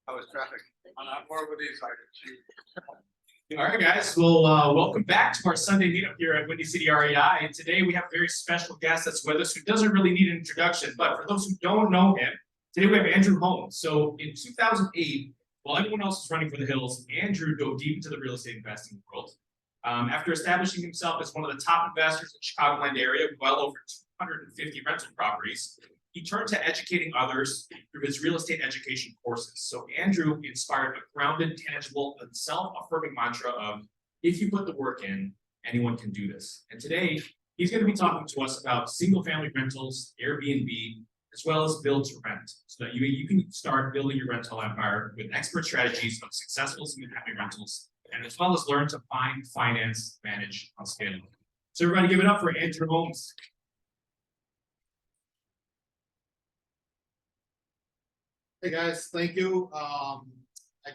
How was traffic? On that more with these items. All right, guys. Well, welcome back to our Sunday meetup here at Windy City REI. And today we have a very special guest that's with us who doesn't really need an introduction. But for those who don't know him, today we have Andrew Holmes. So in 2008, while everyone else was running for the hills, Andrew dove deep into the real estate investing world. After establishing himself as one of the top investors in the Chicagoland area, with well over 250 rental properties, he turned to educating others through his real estate education courses. So Andrew inspired a grounded, tangible, and self-affirming mantra of, if you put the work in, anyone can do this. And today, he's going to be talking to us about single-family rentals, Airbnb, as well as Build2Rent, so that you can start building your rental empire with expert strategies of successful single-family rentals, and as well as learn to find, finance, manage, and scale. So everybody give it up for Andrew Holmes. Hey guys, thank you. I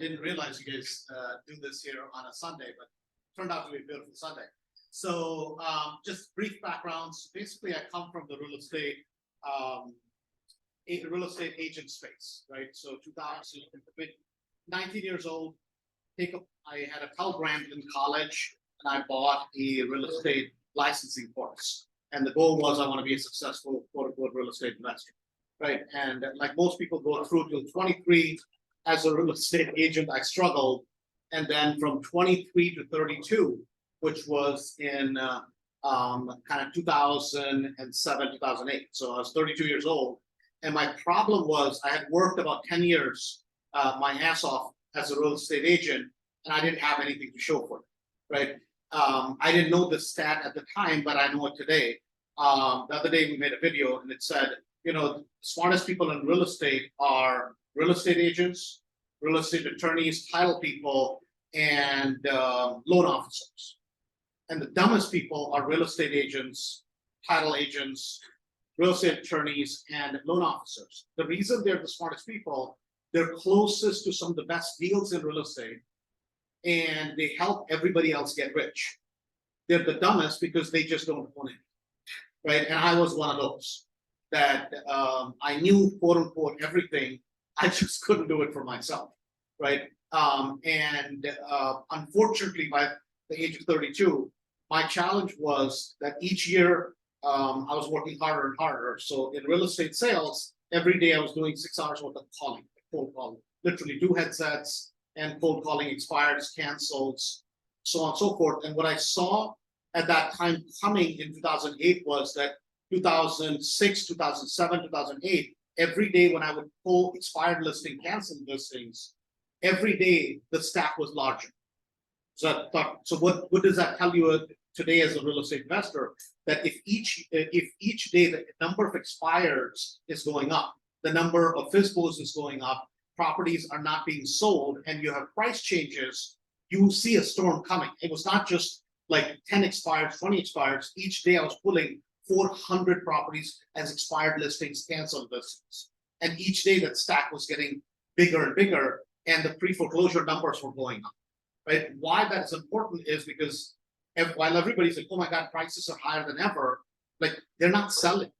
didn't realize you guys do this here on a Sunday, but it turned out to be a beautiful Sunday. So just brief backgrounds. Basically, I come from the real estate agent space, right? So 2000, 19 years old. I had a Pell Grant in college, and I bought a real estate licensing course. And the goal was I want to be a successful quote-unquote real estate investor. Right, and like most people go through till 23 as a real estate agent, I struggled, and then from 23 to 32, which was in kind of 2007, 2008. So I was 32 years old, and my problem was I had worked about 10 years my ass off as a real estate agent, and I didn't have anything to show for it. Right, I didn't know the stat at the time, but I know it today. The other day we made a video, and it said, you know, the smartest people in real estate are real estate agents, real estate attorneys, title people, and loan officers. And the dumbest people are real estate agents, title agents, real estate attorneys, and loan officers. The reason they're the smartest people, they're closest to some of the best deals in real estate, and they help everybody else get rich. They're the dumbest because they just don't own it, right? And I was one of those. That I knew quote unquote everything, I just couldn't do it for myself, right? Unfortunately, by the age of 32, my challenge was that each year I was working harder and harder. So in real estate sales, every day I was doing 6 hours worth of calling, cold calling, literally 2 headsets and cold calling, expireds, cancels, so on and so forth. And what I saw at that time coming in 2008 was that 2006, 2007, 2008, every day when I would pull expired listing, canceled listings, every day the stack was larger. So I thought, so what does that tell you today as a real estate investor? That if each day the number of expireds is going up, the number of FISBOs is going up, properties are not being sold, and you have price changes, you see a storm coming. It was not just like 10 expireds, 20 expireds. Each day I was pulling 400 properties as expired listings, canceled listings. And each day that stack was getting bigger and bigger, and the pre-foreclosure numbers were going up, right? Why that is important is because while everybody's like, oh my God, prices are higher than ever, like they're not selling,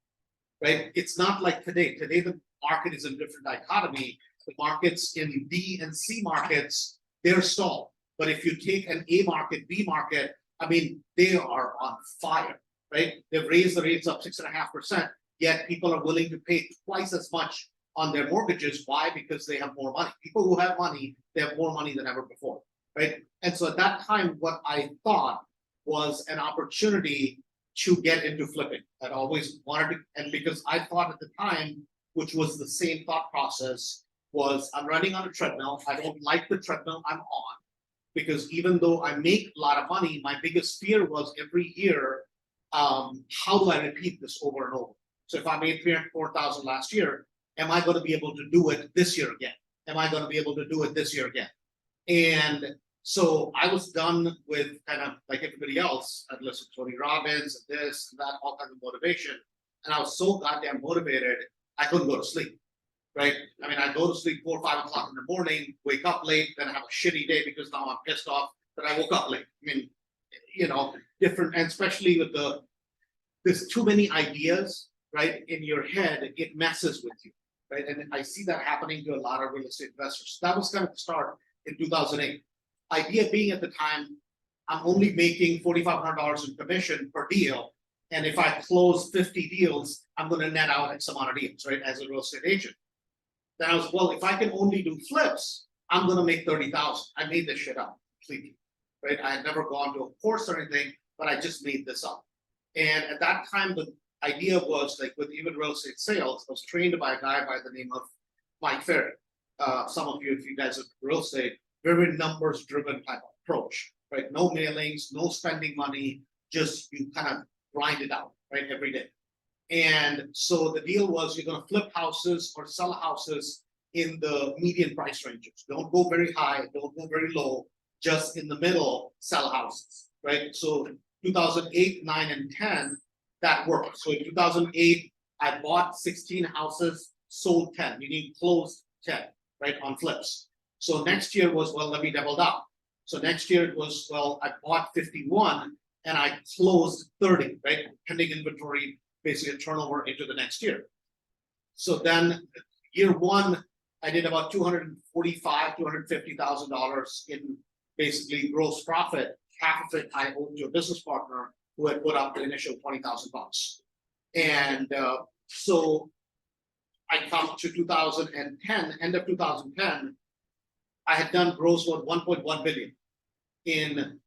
right? It's not like today. Today, the market is in different dichotomy. The markets in B and C markets, they're stalled. But if you take an A market, B market, I mean, they are on fire. Right? They've raised the rates up 6.5%, yet people are willing to pay twice as much on their mortgages. Why? Because they have more money. People who have money, they have more money than ever before, right? And so at that time, what I thought was an opportunity to get into flipping. I'd always wanted to, and because I thought at the time, which was the same thought process, was I'm running on a treadmill. I don't like the treadmill I'm on, because even though I make a lot of money, my biggest fear was every year, how do I repeat this over and over? So if I made $304,000 last year, am I going to be able to do it this year again? Am I going to be able to do it this year again? And so I was done with kind of like everybody else. I'd listen to Tony Robbins and this and that, all kinds of motivation. And I was so goddamn motivated, I couldn't go to sleep, right? I mean, I go to sleep 4 or 5 o'clock in the morning, wake up late, then have a shitty day because now I'm pissed off that I woke up late. I mean, you know, different, and especially with there's too many ideas, right, in your head, it messes with you. right? And I see that happening to a lot of real estate investors. That was kind of the start in 2008. Idea being at the time, I'm only making $4,500 in commission per deal. And if I close 50 deals, I'm going to net out X amount of deals, right? As a real estate agent. Then I was, well, if I can only do flips, I'm going to make 30,000. I made this shit up completely, right? I had never gone to a course or anything, but I just made this up. And at that time, the idea was like with even real estate sales, I was trained by a guy by the name of Mike Ferry. Some of you, if you guys are real estate, very numbers driven type of approach, right? No mailings, no spending money, just you kind of grind it out, right? Every day. And so the deal was you're going to flip houses or sell houses in the median price ranges. Don't go very high, don't go very low, just in the middle, sell houses, right? So 2008, 9, and 10, that worked. So in 2008, I bought 16 houses, sold 10, meaning closed 10, right, on flips. So next year was, well, let me double down. So next year it was, well, I bought 51 and I closed 30, right? Pending inventory, basically a turnover into the next year. So then year one, I did about $245,000, $250,000 in basically gross profit. Half of it I owed to a business partner who had put up the initial $20,000. And so I come to 2010, end of 2010, I had done gross worth 1.1 billion in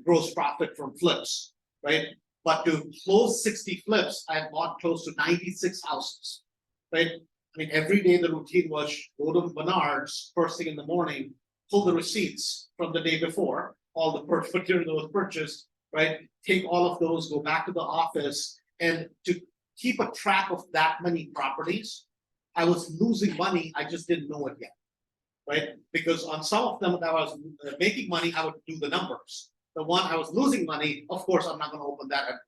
gross profit from flips, right? But to close 60 flips, I bought close to 96 houses, right? I mean, every day the routine was go to Menards first thing in the morning, pull the receipts from the day before, all the material that was purchased, right? Take all of those, go back to the office, and to keep a track of that many properties, I was losing money, I just didn't know it yet, right? Because on some of them that I was making money, I would do the numbers. The one I was losing money, of course, I'm not going to open that up,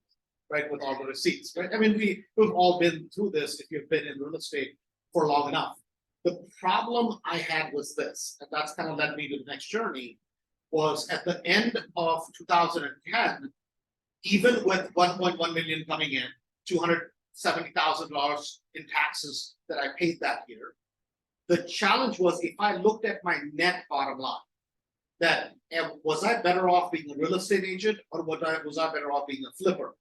right, with all the receipts, right? I mean, we've all been through this if you've been in real estate for long enough. The problem I had was this, and that's kind of led me to the next journey, was at the end of 2010, even with 1.1 million coming in, $270,000 in taxes that I paid that year, the challenge was if I looked at my net bottom line, that was I better off being a real estate agent or was I better off being a flipper?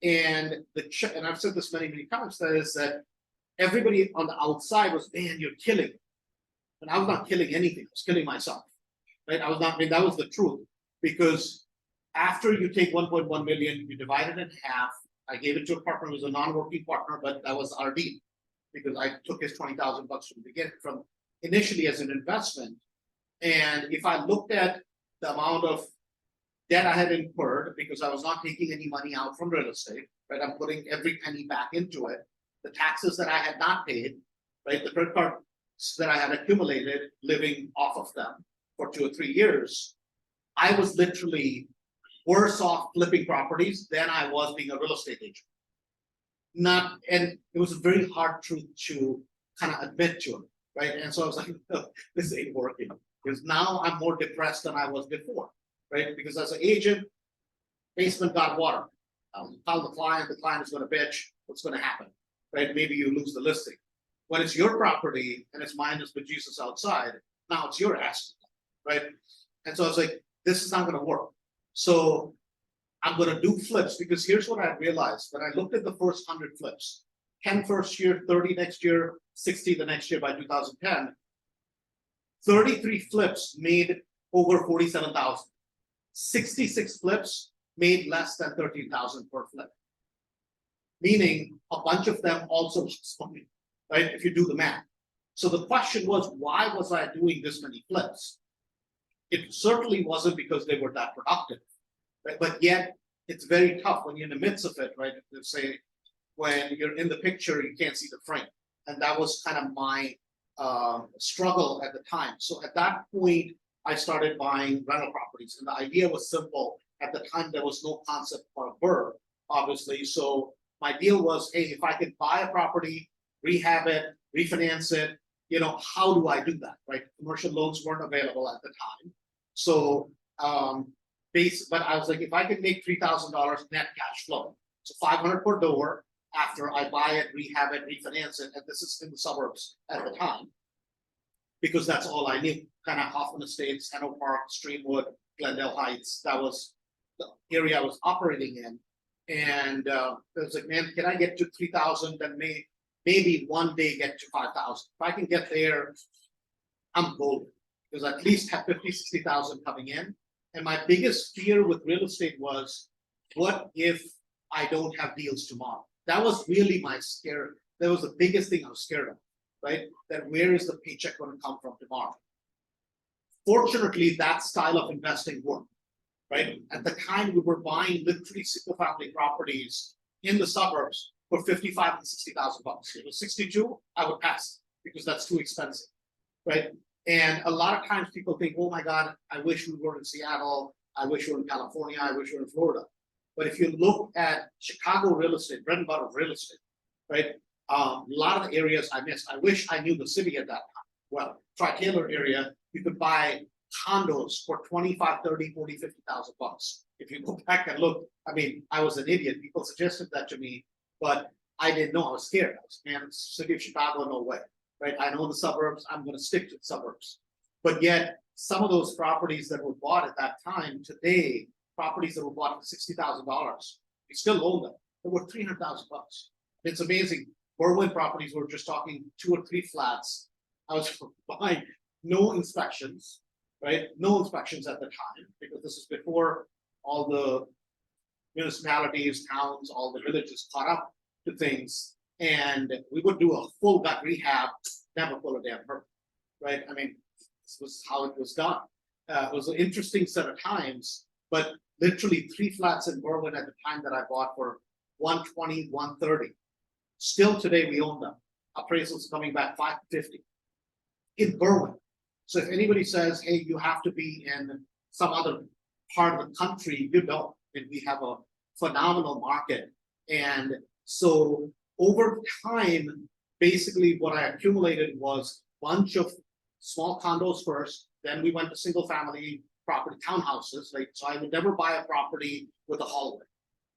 And and I've said this many times, that is that everybody on the outside was, man, you're killing it. And I was not killing anything, I was killing myself. Right? I was not, I mean, that was the truth. Because after you take 1.1 million, you divide it in half. I gave it to a partner who was a non-working partner, but that was RD. Because I took his $20,000 from the beginning, from initially as an investment. And if I looked at the amount of debt I had incurred, because I was not taking any money out from real estate, right? I'm putting every penny back into it. The taxes that I had not paid, right? The credit cards that I had accumulated, living off of them for 2 or 3 years, I was literally worse off flipping properties than I was being a real estate agent. And it was a very hard truth to kind of admit to it, right? And so I was like, no, this ain't working. Because now I'm more depressed than I was before, right? Because as an agent, basement got water. Tell the client is going to bitch, what's going to happen, right? Maybe you lose the listing. When it's your property and it's mine is Jesus outside, now it's your ass, right? And so I was like, this is not going to work. So I'm going to do flips, because here's what I realized when I looked at the first 100 flips, 10 first year, 30 next year, 60 the next year by 2010, 33 flips made over 47,000. 66 flips made less than 13,000 per flip. Meaning a bunch of them also lost money, right? If you do the math. So the question was, why was I doing this many flips? It certainly wasn't because they were that productive, right? But yet it's very tough when you're in the midst of it, right? Let's say when you're in the picture, you can't see the frame. And that was kind of my struggle at the time. So at that point, I started buying rental properties. And the idea was simple. At the time, there was no concept for a BRRRR, obviously. So my deal was, hey, if I could buy a property, rehab it, refinance it, how do I do that, right? Commercial loans weren't available at the time. So, but I was like, if I could make $3,000 net cash flow, so 500 per door, after I buy it, rehab it, refinance it, and this is in the suburbs at the time. Because that's all I knew, kind of Hoffman Estates, Hanover Park, Streamwood, Glendale Heights, that was the area I was operating in. And it was like, man, can I get to 3,000, then maybe one day get to 5,000. If I can get there, I'm golden, because at least have 50, 60,000 coming in. And my biggest fear with real estate was, what if I don't have deals tomorrow? That was really my scare. That was the biggest thing I was scared of, right? That where is the paycheck going to come from tomorrow? Fortunately, that style of investing worked, right? At the time, we were buying literally single-family properties in the suburbs for 55 and 60,000 bucks. It was 62, I would pass because that's too expensive, right? And a lot of times people think, oh my God, I wish we were in Seattle. I wish we were in California. I wish we were in Florida. But if you look at Chicago real estate, bread and butter of real estate, right? A lot of the areas I missed. I wish I knew the city at that time. Well, Tri-Taylor area, you could buy condos for 25, 30, 40, 50,000 bucks. If you go back and look, I mean, I was an idiot. People suggested that to me, but I didn't know. I was scared. I was, man, city of Chicago, no way, right? I know the suburbs. I'm going to stick to the suburbs. But yet, some of those properties that were bought at that time, today, properties that were bought for $60,000, you still own them. They were 300,000 bucks. It's amazing. Berwyn properties, we're just talking 2 or 3 flats. I was buying no inspections, right? No inspections at the time, because this is before all the municipalities, towns, all the villages caught up to things. And we would do a full gut rehab, never pull a damn permit, right? I mean, this was how it was done. It was an interesting set of times, but literally 3 flats in Berwyn at the time that I bought for 120, 130. Still today we own them. Appraisals coming back 550 in Berwyn. So if anybody says, hey, you have to be in some other part of the country, you don't. And we have a phenomenal market. And so over time, basically what I accumulated was a bunch of small condos first. Then we went to single family property townhouses. Like, so I would never buy a property with a hallway.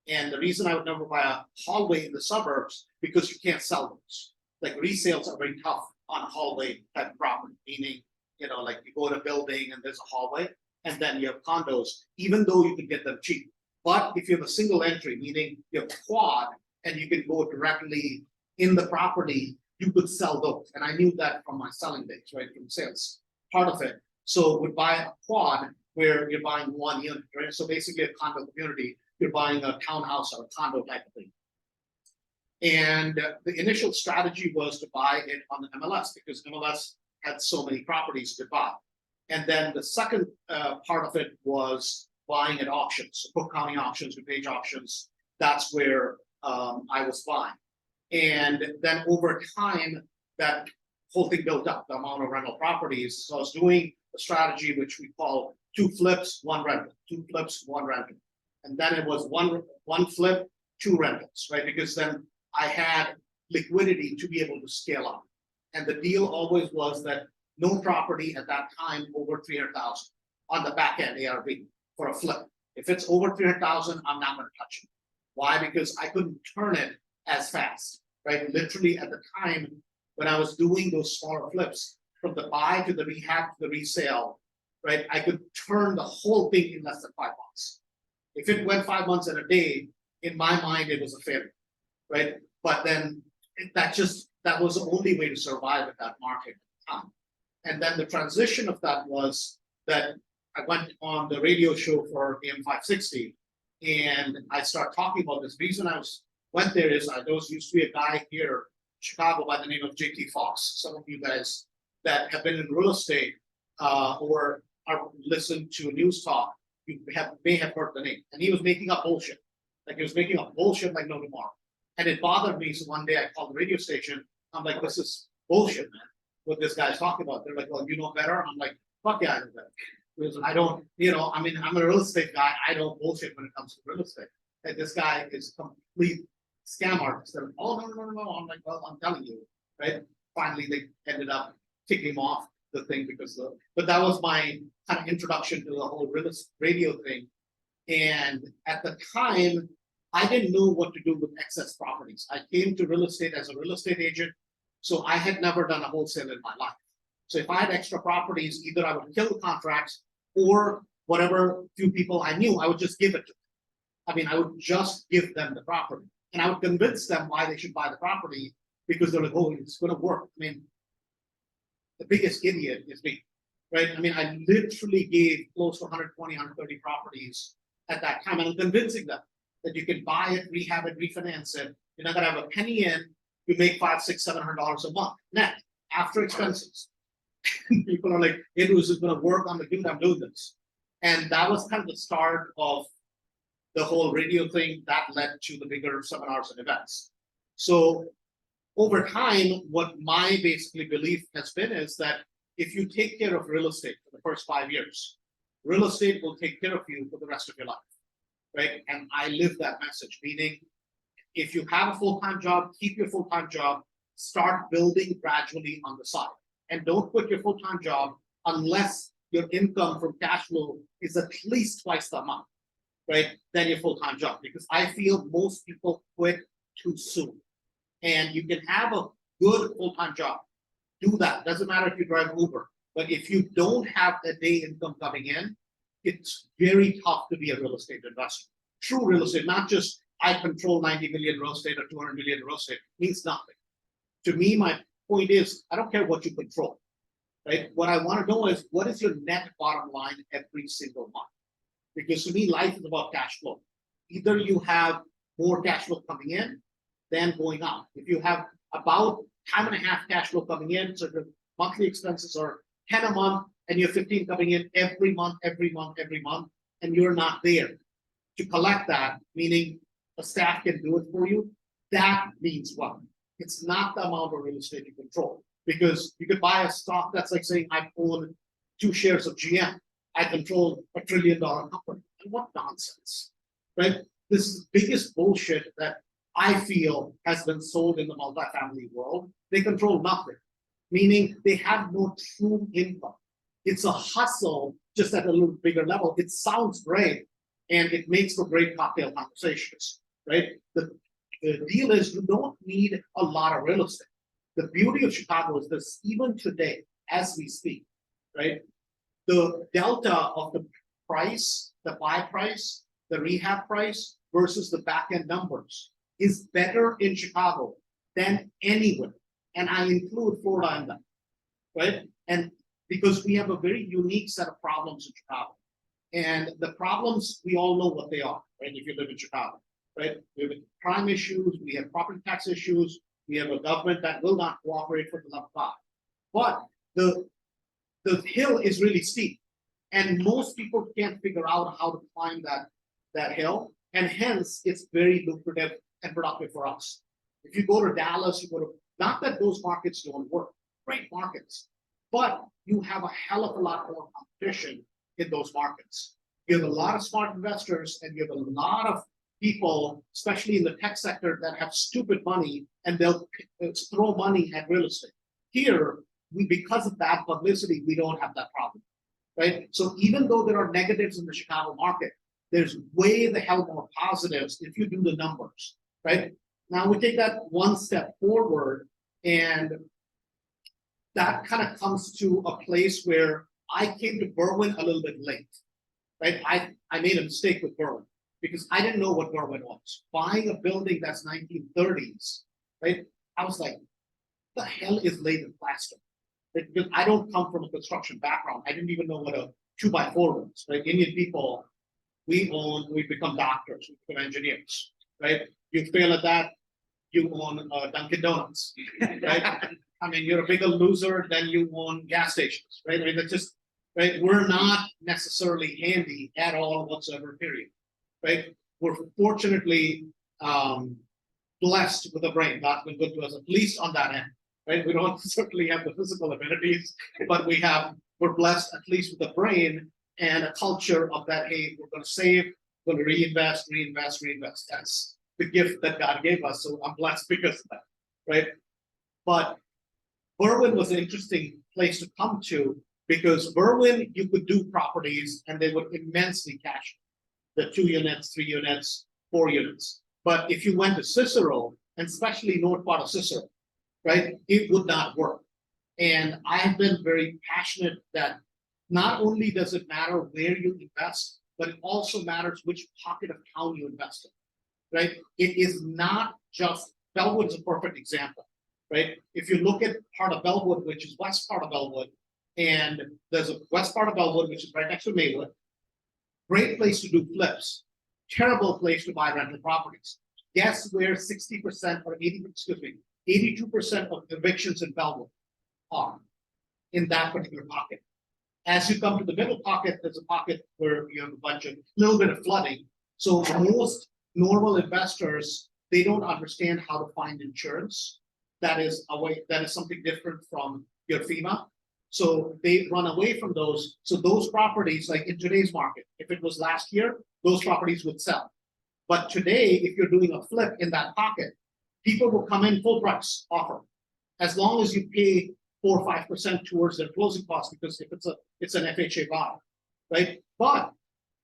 And the reason I would never buy a hallway in the suburbs, because you can't sell those. Like resales are very tough on a hallway type property, meaning, you know, like you go to a building and there's a hallway, and then you have condos, even though you can get them cheap. But if you have a single entry, meaning you have a quad and you can go directly in the property, you could sell those. And I knew that from my selling days, right, from sales, part of it. So would buy a quad where you're buying 1 unit, right? So basically a condo community, you're buying a townhouse or a condo type of thing. And the initial strategy was to buy it on the MLS, because MLS had so many properties to buy. And then the second part of it was buying at auctions, so Cook County auctions, DuPage auctions. That's where I was buying. And then over time, that whole thing built up, the amount of rental properties. So I was doing a strategy which we call 2 flips, 1 rental, 2 flips, 1 rental. And then it was one flip, 2 rentals, right? Because then I had liquidity to be able to scale up. And the deal always was that no property at that time over 300,000 on the back end ARV for a flip. If it's over 300,000, I'm not going to touch it. Why? Because I couldn't turn it as fast, right? Literally at the time when I was doing those smaller flips, from the buy to the rehab to the resale, right? I could turn the whole thing in less than 5 months. If it went 5 months and a day, in my mind, it was a failure, right? But then that was the only way to survive at that market at the time. And then the transition of that was that I went on the radio show for AM 560, and I started talking about this. The reason I went there is there used to be a guy here in Chicago by the name of JT Fox. Some of you guys that have been in real estate or are listened to news talk, you may have heard the name. And he was making up bullshit. Like he was making up bullshit like no tomorrow. And it bothered me. So one day I called the radio station. I'm like, this is bullshit, man. What this guy's talking about. They're like, well, you know better. I'm like, fuck yeah, I know better. Because I don't, I mean, I'm a real estate guy. I don't bullshit when it comes to real estate. And this guy is a complete scam artist. They're like, oh, no. I'm like, well, I'm telling you, right? Finally, they ended up kicking him off the thing but that was my kind of introduction to the whole radio thing. And at the time, I didn't know what to do with excess properties. I came to real estate as a real estate agent, so I had never done a wholesale in my life. So if I had extra properties, either I would kill the contracts or whatever few people I knew, I would just give it to them. I mean, I would just give them the property, and I would convince them why they should buy the property because they're like, oh, it's going to work. I mean, the biggest idiot is me, right? I mean, I literally gave close to 120, 130 properties at that time, and I'm convincing them that you can buy it, rehab it, refinance it. You're not going to have a penny in. You make $500, $600, $700 a month net after expenses. People are like, it was going to work. I'm like, dude, I'm doing this. And that was kind of the start of the whole radio thing that led to the bigger seminars and events. So over time, what my basically belief has been is that if you take care of real estate for the first 5 years, real estate will take care of you for the rest of your life, right? And I live that message, meaning if you have a full-time job, keep your full-time job, start building gradually on the side. And don't quit your full-time job unless your income from cash flow is at least twice the amount, right, than your full-time job. Because I feel most people quit too soon. And you can have a good full-time job. Do that. Doesn't matter if you drive Uber. But if you don't have a day income coming in, it's very tough to be a real estate investor. True real estate, not just I control 90 million real estate or 200 million real estate, means nothing. To me, my point is, I don't care what you control, right? What I want to know is, what is your net bottom line every single month? Because to me, life is about cash flow. Either you have more cash flow coming in than going out. If you have about time and a half cash flow coming in, so the monthly expenses are 10 a month, and you have 15 coming in every month, and you're not there to collect that, meaning a staff can do it for you, that means what? It's not the amount of real estate you control. Because you could buy a stock that's like saying I own 2 shares of GM. I control $1 trillion company. And what nonsense, right? This is the biggest bullshit that I feel has been sold in the multifamily world. They control nothing, meaning they have no true income. It's a hustle, just at a little bigger level. It sounds great, and it makes for great cocktail conversations, right? The deal is, you don't need a lot of real estate. The beauty of Chicago is this, even today, as we speak, right? The delta of the price, the buy price, the rehab price versus the back end numbers is better in Chicago than anywhere. And I include Florida in that, right? And because we have a very unique set of problems in Chicago. And the problems, we all know what they are, right? If you live in Chicago, right? We have crime issues, we have property tax issues, we have a government that will not cooperate for the love of God. But the hill is really steep, and most people can't figure out how to climb that hill, and hence it's very lucrative and productive for us. If you go to Dallas, you go to, not that those markets don't work, great markets, but you have a hell of a lot more competition in those markets. You have a lot of smart investors, and you have a lot of people, especially in the tech sector, that have stupid money, and they'll throw money at real estate. Here, because of bad publicity, we don't have that problem, right? So even though there are negatives in the Chicago market, there's way the hell more positives if you do the numbers, right? Now we take that one step forward, and that kind of comes to a place where I came to Berwyn a little bit late, right? I made a mistake with Berwyn because I didn't know what Berwyn was. Buying a building that's 1930s, right? I was like, the hell is laid in plaster? Because I don't come from a construction background. I didn't even know what a 2x4 was, right? Indian people, we become doctors, we become engineers, right? You fail at that, you own Dunkin' Donuts, right? I mean, you're a bigger loser than you own gas stations, right? I mean, that's just, right? We're not necessarily handy at all whatsoever, period, right? We're fortunately blessed with a brain. God's been good to us, at least on that end, right? We don't certainly have the physical abilities, but we're blessed at least with a brain and a culture of that, hey, we're going to save, we're going to reinvest. That's the gift that God gave us. So I'm blessed because of that, right? But Berwyn was an interesting place to come to, because Berwyn, you could do properties and they would immensely cash the 2 units, 3 units, 4 units. But if you went to Cicero, and especially north part of Cicero, right, it would not work. And I have been very passionate that not only does it matter where you invest, but it also matters which pocket of town you invest in, right? It is not just, Bellwood is a perfect example, right? If you look at part of Bellwood, which is west part of Bellwood, and there's a west part of Bellwood, which is right next to Maywood, great place to do flips, terrible place to buy rental properties. Guess where 60% or 82% of evictions in Bellwood are in that particular pocket. As you come to the middle pocket, there's a pocket where you have a bunch of little bit of flooding. So most normal investors, they don't understand how to find insurance. That is something different from your FEMA. So they run away from those. So those properties, like in today's market, if it was last year, those properties would sell. But today, if you're doing a flip in that pocket, people will come in full price offer, as long as you pay 4 or 5% towards their closing costs, because if it's an FHA buy, right? But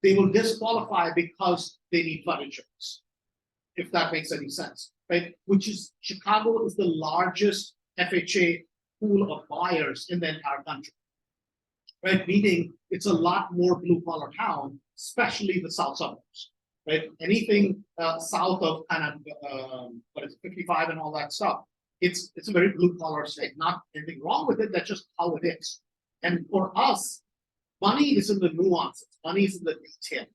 they will disqualify because they need flood insurance, if that makes any sense, right? Which is, Chicago is the largest FHA pool of buyers in the entire country, right? Meaning it's a lot more blue collar town, especially the south suburbs, right? Anything south of kind of 55 and all that stuff, it's a very blue collar state. Not anything wrong with it. That's just how it is. And for us, money is in the nuances. Money is in the detail,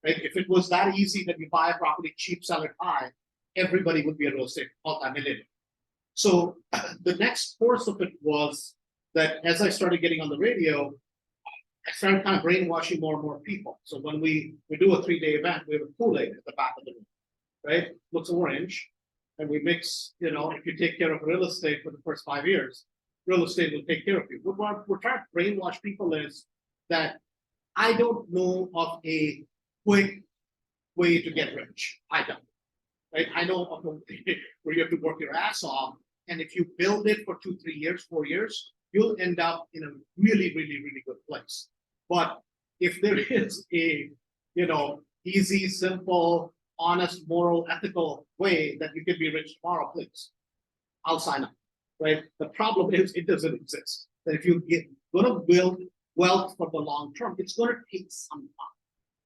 right? If it was that easy that you buy a property cheap, sell it high, everybody would be a real estate multi-millionaire. So the next course of it was that as I started getting on the radio, I started kind of brainwashing more and more people. So when we do a 3-day event, we have a Kool-Aid at the back of the room, right? Looks orange. And we mix, you know, if you take care of real estate for the first 5 years, real estate will take care of you. What we're trying to brainwash people is that I don't know of a quick way to get rich. I don't, right? I know of a way where you have to work your ass off. And if you build it for 2, 3 years, 4 years, you'll end up in a really, really, really good place. But if there is a, you know, easy, simple, honest, moral, ethical way that you can be rich tomorrow, please, I'll sign up, right? The problem is it doesn't exist. That if you're gonna build wealth for the long term, it's gonna take some time.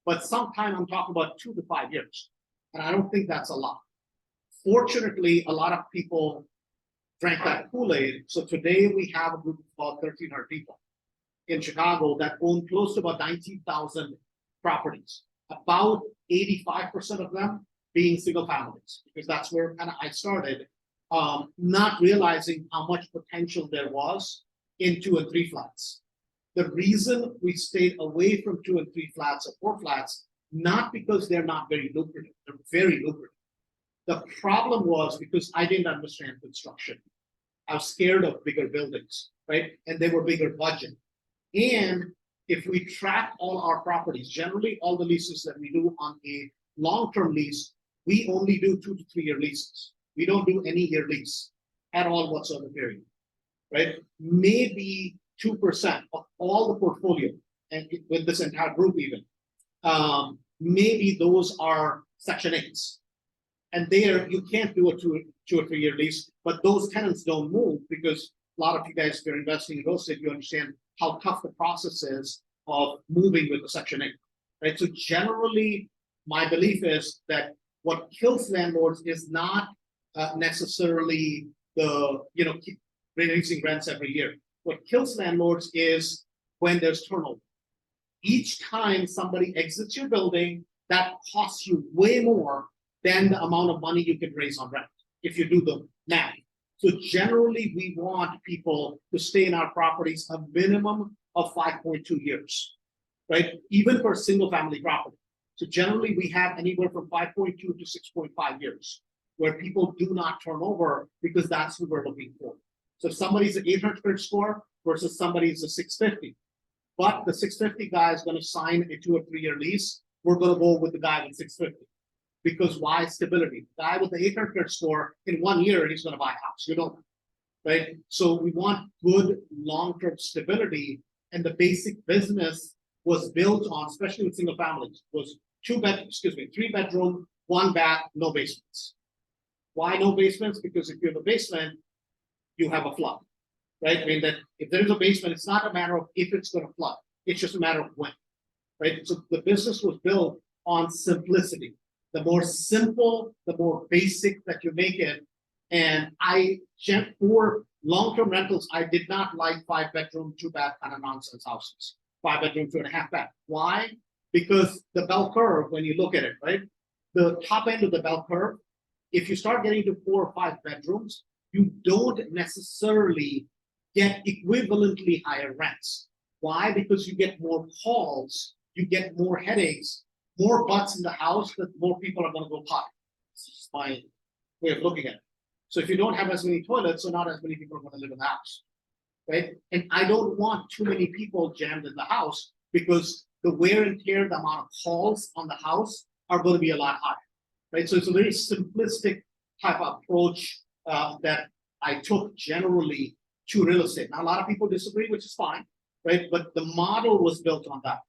But sometime I'm talking about 2 to 5 years. And I don't think that's a lot. Fortunately, a lot of people drank that Kool-Aid. So today we have a group of about 1,300 people in Chicago that own close to about 19,000 properties. About 85% of them being single families, because that's where kind of I started, not realizing how much potential there was in 2 and 3 flats. The reason we stayed away from 2 and 3 flats or 4 flats, not because they're not very lucrative, they're very lucrative. The problem was because I didn't understand construction. I was scared of bigger buildings, right? And they were bigger budget. And if we track all our properties, generally all the leases that we do on a long-term lease, we only do 2 to 3 year leases. We don't do any year lease at all whatsoever, period, right? Maybe 2% of all the portfolio, and with this entire group even, maybe those are Section 8s. And there you can't do a 2 or 3 year lease, but those tenants don't move because a lot of you guys, if you're investing in real estate, you understand how tough the process is of moving with the Section 8, right? So generally, my belief is that what kills landlords is not necessarily the, you know, keep raising rents every year. What kills landlords is when there's turnover. Each time somebody exits your building, that costs you way more than the amount of money you can raise on rent if you do the math. So generally, we want people to stay in our properties a minimum of 5.2 years, right? Even for a single family property. So generally, we have anywhere from 5.2 to 6.5 years where people do not turn over because that's what we're looking for. So if somebody's an 800 score versus somebody's a 650, but the 650 guy is going to sign a 2 or 3 year lease, we're going to go with the guy with 650. Because why? Stability. The guy with the 800 score, in 1 year, he's going to buy a house. You don't, right? So we want good long-term stability, and the basic business was built on, especially with single families, was 3 bedroom, 1 bath, no basements. Why no basements? Because if you have a basement, you have a flood, right? I mean that if there is a basement, it's not a matter of if it's going to flood. It's just a matter of when, right? So the business was built on simplicity. The more simple, the more basic that you make it. And for long-term rentals, I did not like 5-bedroom, 2-bath kind of nonsense houses. 5-bedroom, 2.5 bath. Why? Because the bell curve, when you look at it, right? The top end of the bell curve, if you start getting to 4 or 5 bedrooms, you don't necessarily get equivalently higher rents. Why? Because you get more calls, you get more headaches, more butts in the house, that more people are going to go potty. This is my way of looking at it. So if you don't have as many toilets, so not as many people are going to live in the house, right? And I don't want too many people jammed in the house because the wear and tear, the amount of calls on the house are going to be a lot higher, right? So it's a very simplistic type of approach that I took generally to real estate. Now, a lot of people disagree, which is fine, right? But the model was built on that.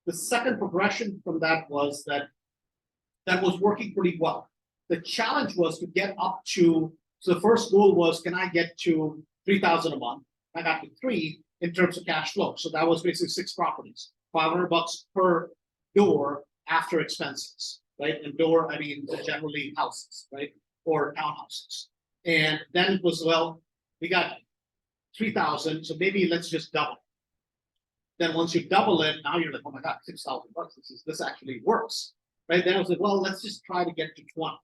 The second progression from that was that was working pretty well. The challenge was to get up to, so the first goal was, can I get to 3,000 a month? I got to 3 in terms of cash flow. So that was basically 6 properties, $500 per door after expenses, right? And door, I mean, generally houses, right? Or townhouses. And then it was, well, we got 3,000, so maybe let's just double. Then once you double it, now you're like, oh my God, $6,000. This actually works, right? Then I was like, well, let's just try to get to 20.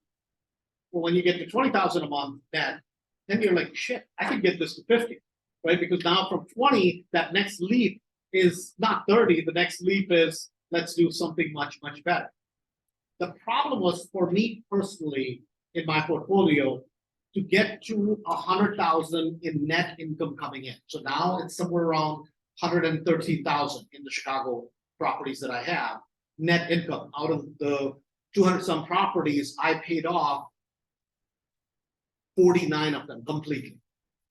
Well, when you get to 20,000 a month, then you're like, shit, I can get this to 50, right? Because now from 20, that next leap is not 30. The next leap is, let's do something much, much better. The problem was for me personally in my portfolio to get to 100,000 in net income coming in. So now it's somewhere around 113,000 in the Chicago properties that I have. Net income out of the 200 some properties, I paid off 49 of them completely,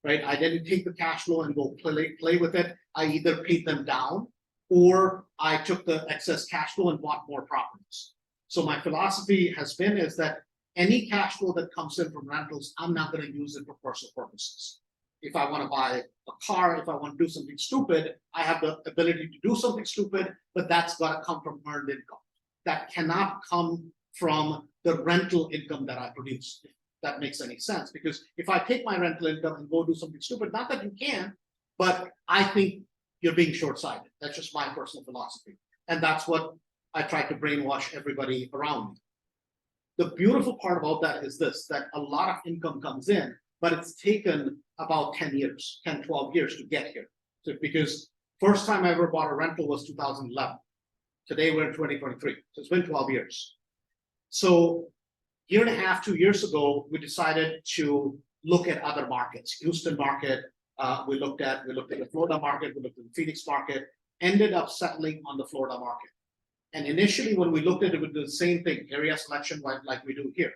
right? I didn't take the cash flow and go play with it. I either paid them down or I took the excess cash flow and bought more properties. So my philosophy has been is that any cash flow that comes in from rentals, I'm not going to use it for personal purposes. If I want to buy a car, if I want to do something stupid, I have the ability to do something stupid, but that's got to come from earned income. That cannot come from the rental income that I produce. That makes any sense, because if I take my rental income and go do something stupid, not that you can, but I think you're being short-sighted. That's just my personal philosophy. And that's what I try to brainwash everybody around me. The beautiful part about that is this, that a lot of income comes in, but it's taken about 10 years, 10, 12 years to get here. So because first time I ever bought a rental was 2011. Today we're in 2023, so it's been 12 years. So year and a half, 2 years ago, we decided to look at other markets. Houston market, we looked at the Florida market, we looked at the Phoenix market, ended up settling on the Florida market. And initially, when we looked at it, we did the same thing, area selection like we do here.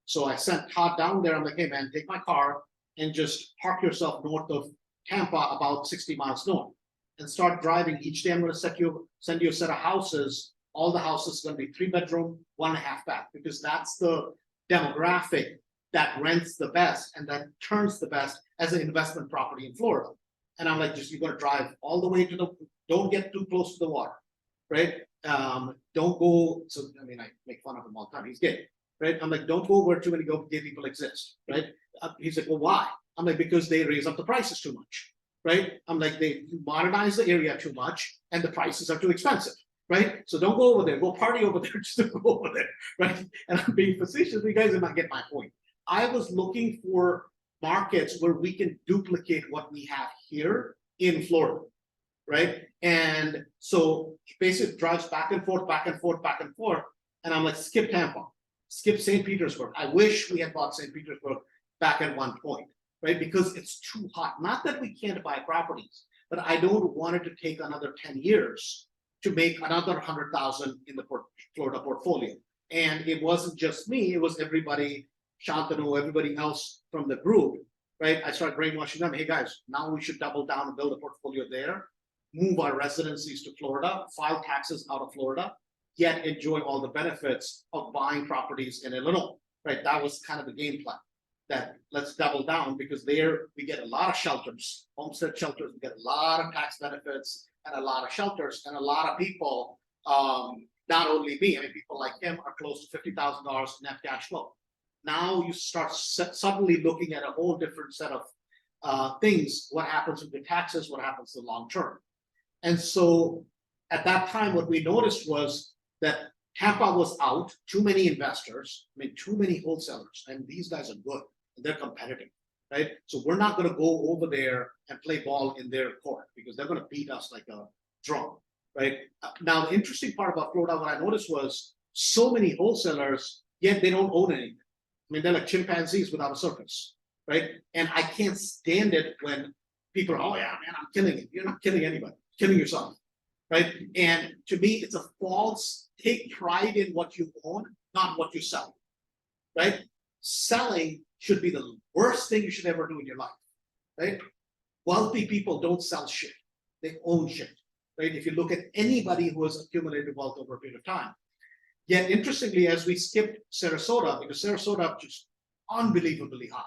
So I sent Todd down there. I'm like, hey man, take my car and just park yourself north of Tampa, about 60 miles north, and start driving. Each day I'm going to send you a set of houses. All the houses are going to be 3-bedroom, 1.5 bath, because that's the demographic that rents the best and that turns the best as an investment property in Florida. And I'm like, just, you're going to drive all the way to don't get too close to the water, right? Don't go, so, I mean, I make fun of him all the time, he's gay, right? I'm like, don't go where too many gay people exist, right? He's like, well, why? I'm like, because they raise up the prices too much, right? I'm like, they modernize the area too much and the prices are too expensive, right? So don't go over there, go party over there, just don't go over there, right? And I'm being facetious, you guys did not get my point. I was looking for markets where we can duplicate what we have here in Florida, right? And so basically drives back and forth, back and forth, back and forth. And I'm like, skip Tampa, skip St. Petersburg. I wish we had bought St. Petersburg back at one point, right? Because it's too hot. Not that we can't buy properties, but I don't want it to take another 10 years to make another 100,000 in the Florida portfolio. And it wasn't just me, it was everybody, Shantanu, everybody else from the group, right? I started brainwashing them. Hey guys, now we should double down and build a portfolio there, move our residencies to Florida, file taxes out of Florida, yet enjoy all the benefits of buying properties in Illinois, right? That was kind of the game plan. That let's double down because there we get a lot of shelters, homestead shelters, we get a lot of tax benefits and a lot of shelters, and a lot of people, not only me, I mean, people like him are close to $50,000 net cash flow. Now you start suddenly looking at a whole different set of things. What happens with the taxes? What happens to long term? And so at that time, what we noticed was that Tampa was out, too many investors, I mean, too many wholesalers, and these guys are good, and they're competitive, right? So we're not going to go over there and play ball in their court because they're going to beat us like a drum, right? Now, the interesting part about Florida, what I noticed was so many wholesalers, yet they don't own anything. I mean, they're like chimpanzees without a circus, right? And I can't stand it when people are, oh yeah, man, I'm killing it. You're not killing anybody, you're killing yourself, right? And to me, it's a false, take pride in what you own, not what you sell, right? Selling should be the worst thing you should ever do in your life, right? Wealthy people don't sell shit, they own shit, right? If you look at anybody who has accumulated wealth over a period of time. Yet, interestingly, as we skipped Sarasota, because Sarasota just unbelievably hot,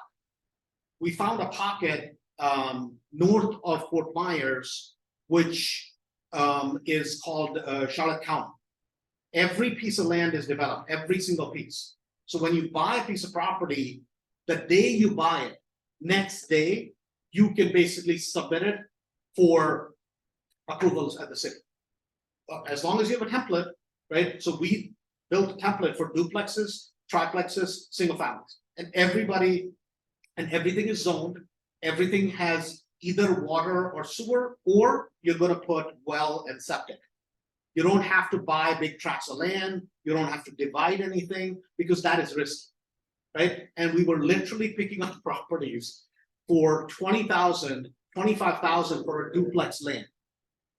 we found a pocket north of Fort Myers, which is called Charlotte County. Every piece of land is developed, every single piece. So when you buy a piece of property, the day you buy it, next day, you can basically submit it for approvals at the city. As long as you have a template, right? So we built a template for duplexes, triplexes, single families, and everybody and everything is zoned. Everything has either water or sewer, or you're going to put well and septic. You don't have to buy big tracts of land. You don't have to divide anything because that is risky, right? And we were literally picking up properties for $20,000, $25,000 for a duplex land.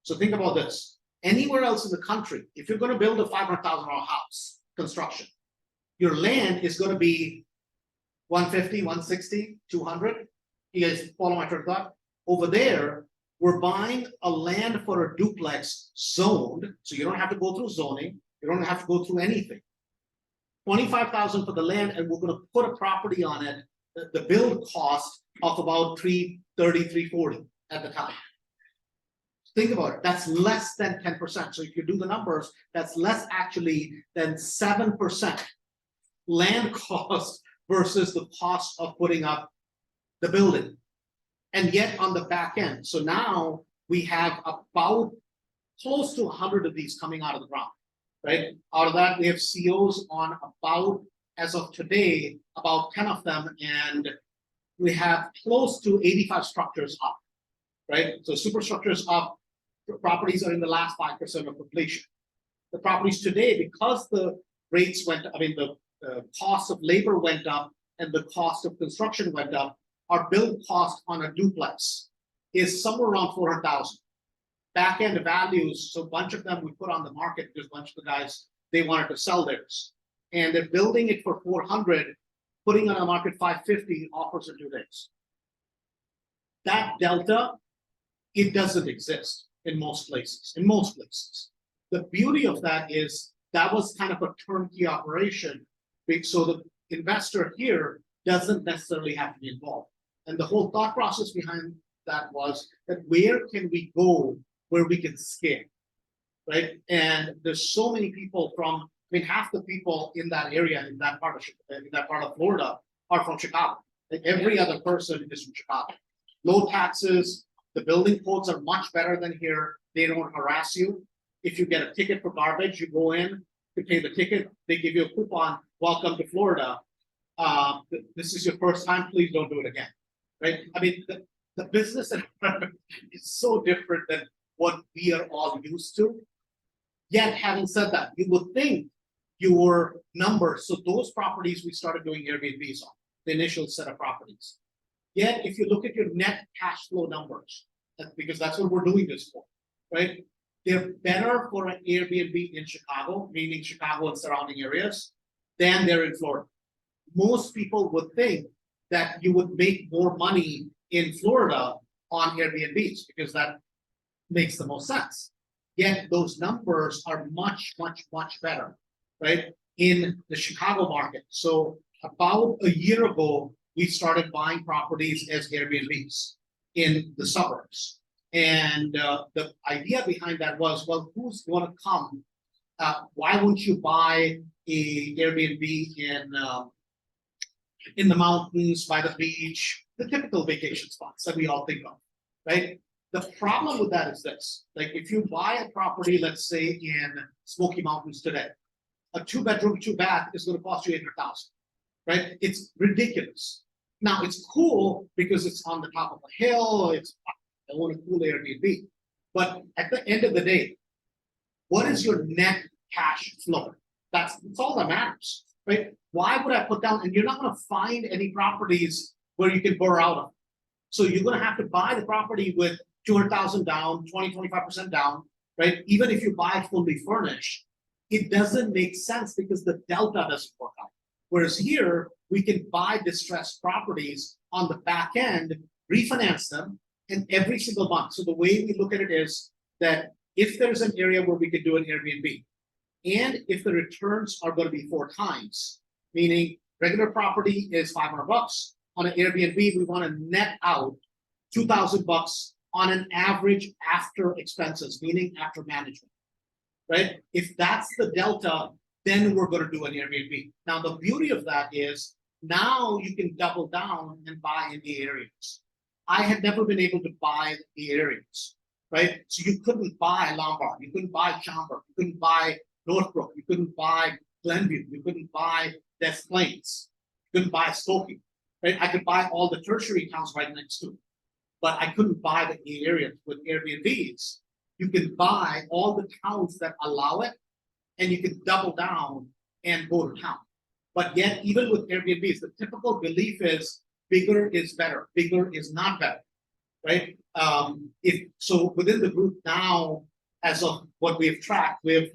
So think about this. Anywhere else in the country, if you're going to build a $500,000 house, construction, your land is going to be 150, 160, 200. You guys follow my train of thought? Over there, we're buying a land for a duplex zoned, so you don't have to go through zoning, you don't have to go through anything. $25,000 for the land, and we're going to put a property on it, the build cost of about $330, $340 at the time. Think about it, that's less than 10%. So if you do the numbers, that's less actually than 7% land cost versus the cost of putting up the building. And yet on the back end, so now we have about close to 100 of these coming out of the ground, right? Out of that, we have COs on about, as of today, about 10 of them, and we have close to 85 structures up, right? So superstructures up, the properties are in the last 5% of completion. The properties today, because the rates went, I mean, the cost of labor went up and the cost of construction went up, our build cost on a duplex is somewhere around 400,000. Back end values, so a bunch of them we put on the market because a bunch of the guys, they wanted to sell theirs. And they're building it for 400, putting on the market 550, offers in 2 days. That delta, it doesn't exist in most places, The beauty of that is that was kind of a turnkey operation. So the investor here doesn't necessarily have to be involved. And the whole thought process behind that was that where can we go where we can scale, right? And there's so many people from, I mean, half the people in that area, in that part of Florida, are from Chicago. Like every other person is from Chicago. Low taxes, the building codes are much better than here. They don't harass you. If you get a ticket for garbage, you go in, you pay the ticket, they give you a coupon, welcome to Florida. This is your first time, please don't do it again, right? I mean, the business environment is so different than what we are all used to. Yet, having said that, you would think your numbers, so those properties we started doing Airbnbs on, the initial set of properties. Yet, if you look at your net cash flow numbers, because that's what we're doing this for, right? They're better for an Airbnb in Chicago, meaning Chicago and surrounding areas, than they're in Florida. Most people would think that you would make more money in Florida on Airbnbs because that makes the most sense. Yet those numbers are much, much, much better, right? In the Chicago market. So about a year ago, we started buying properties as Airbnbs in the suburbs. And the idea behind that was, well, who's going to come? Why wouldn't you buy a Airbnb in the mountains, by the beach, the typical vacation spots that we all think of, right? The problem with that is this: like, if you buy a property, let's say in Smoky Mountains today, a 2-bedroom, 2-bath is going to cost you $800,000, right? It's ridiculous. Now it's cool because it's on the top of a hill. I want a cool Airbnb, but at the end of the day, what is your net cash flow? That's all that matters, right? Why would I put down? And you're not going to find any properties where you can borrow out of. So you're going to have to buy the property with 200,000 down, 25% down, right? Even if you buy it fully furnished, it doesn't make sense because the delta doesn't work out. Whereas here, we can buy distressed properties on the back end, refinance them, and every single month. So the way we look at it is that if there's an area where we could do an Airbnb, and if the returns are going to be 4 times, meaning regular property is $500, on an Airbnb, we want to net out $2,000 on an average after expenses, meaning after management, right? If that's the delta, then we're going to do an Airbnb. Now, the beauty of that is now you can double down and buy in the areas. I had never been able to buy the areas, right? So you couldn't buy Lombard, you couldn't buy Schaumburg, you couldn't buy Northbrook, you couldn't buy Glenview, you couldn't buy Des Plaines, you couldn't buy Skokie, right? I could buy all the tertiary towns right next to it, but I couldn't buy the areas. With Airbnbs. You can buy all the towns that allow it, and you can double down and go to town. But yet, even with Airbnbs, the typical belief is bigger is better, bigger is not better, right? So within the group now, as of what we've tracked, we have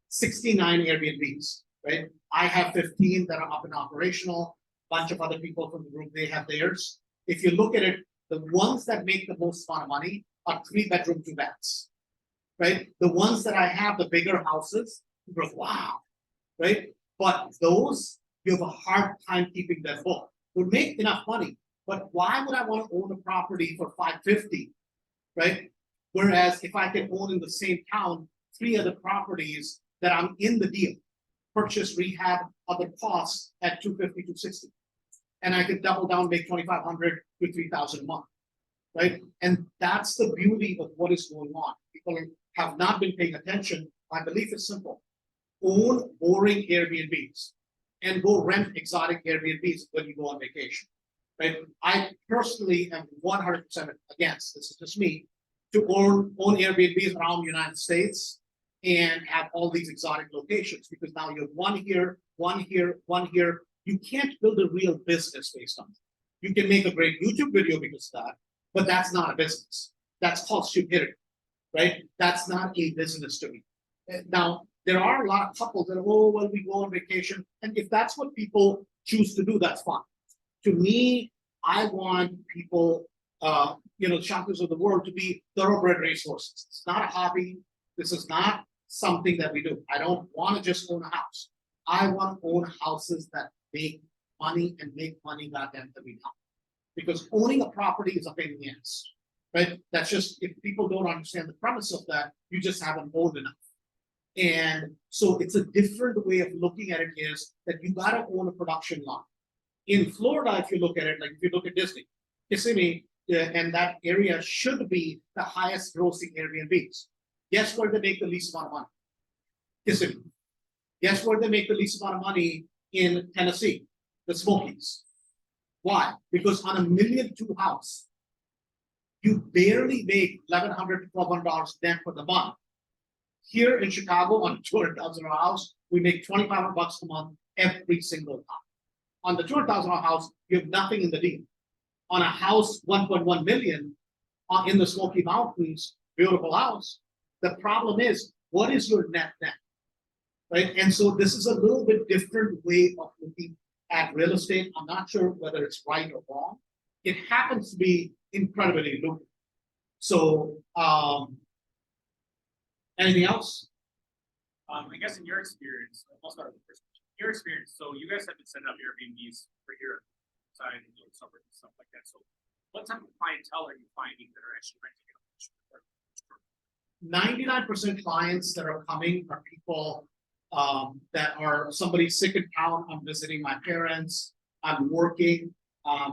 69 Airbnbs, right? I have 15 that are up and operational. Bunch of other people from the group, they have theirs. If you look at it, the ones that make the most amount of money are 3-bedroom, 2-baths, right? The ones that I have, the bigger houses, people go, wow, right? But those, you have a hard time keeping them full. Would make enough money, but why would I want to own a property for $550, right? Whereas if I can own in the same town 3 other properties that I'm in the deal, purchase, rehab, other costs at $250, $260, and I could double down, make $2,500 to $3,000 a month, right? And that's the beauty of what is going on. People have not been paying attention. My belief is simple: own boring Airbnbs and go rent exotic Airbnbs when you go on vacation, right? I personally am 100% against, this is just me, to own Airbnbs around the United States and have all these exotic locations, because now you have one here, one here, one here. You can't build a real business based on it. You can make a great YouTube video because of that, but that's not a business. That's called stupidity, right? That's not a business to me. Now, there are a lot of couples that, oh, well, we go on vacation. And if that's what people choose to do, that's fine. To me, I want people, champions of the world, to be thoroughbred racehorses. It's not a hobby. This is not something that we do. I don't want to just own a house. I want to own houses that make money and make money goddamn every time. Because owning a property is a pain in the ass, right? That's just, if people don't understand the premise of that, you just haven't owned enough. And so it's a different way of looking at it, is that you got to own a production line. In Florida, if you look at it, like if you look at Disney, Kissimmee, and that area should be the highest grossing Airbnbs. Guess where they make the least amount of money? Kissimmee. Guess where they make the least amount of money in Tennessee? The Smokies. Why? Because on a $1.2 million house, you barely make $1,100 to $1,200 net for the month. Here in Chicago, on a $200,000 house, we make $2,500 a month every single time. On the $200,000 house, you have nothing in the deal. On a house, 1.1 million in the Smoky Mountains, beautiful house. The problem is, what is your net, right? And so this is a little bit different way of looking at real estate. I'm not sure whether it's right or wrong. It happens to be incredibly lucrative. So, Anything else? I guess in your experience, I'll start with the first question. Your experience, so you guys have been setting up Airbnbs for your side and your suburbs and stuff like that. So what type of clientele are you finding that are actually renting it? 99% clients that are coming are people that are somebody sick in town. I'm visiting my parents. I'm working,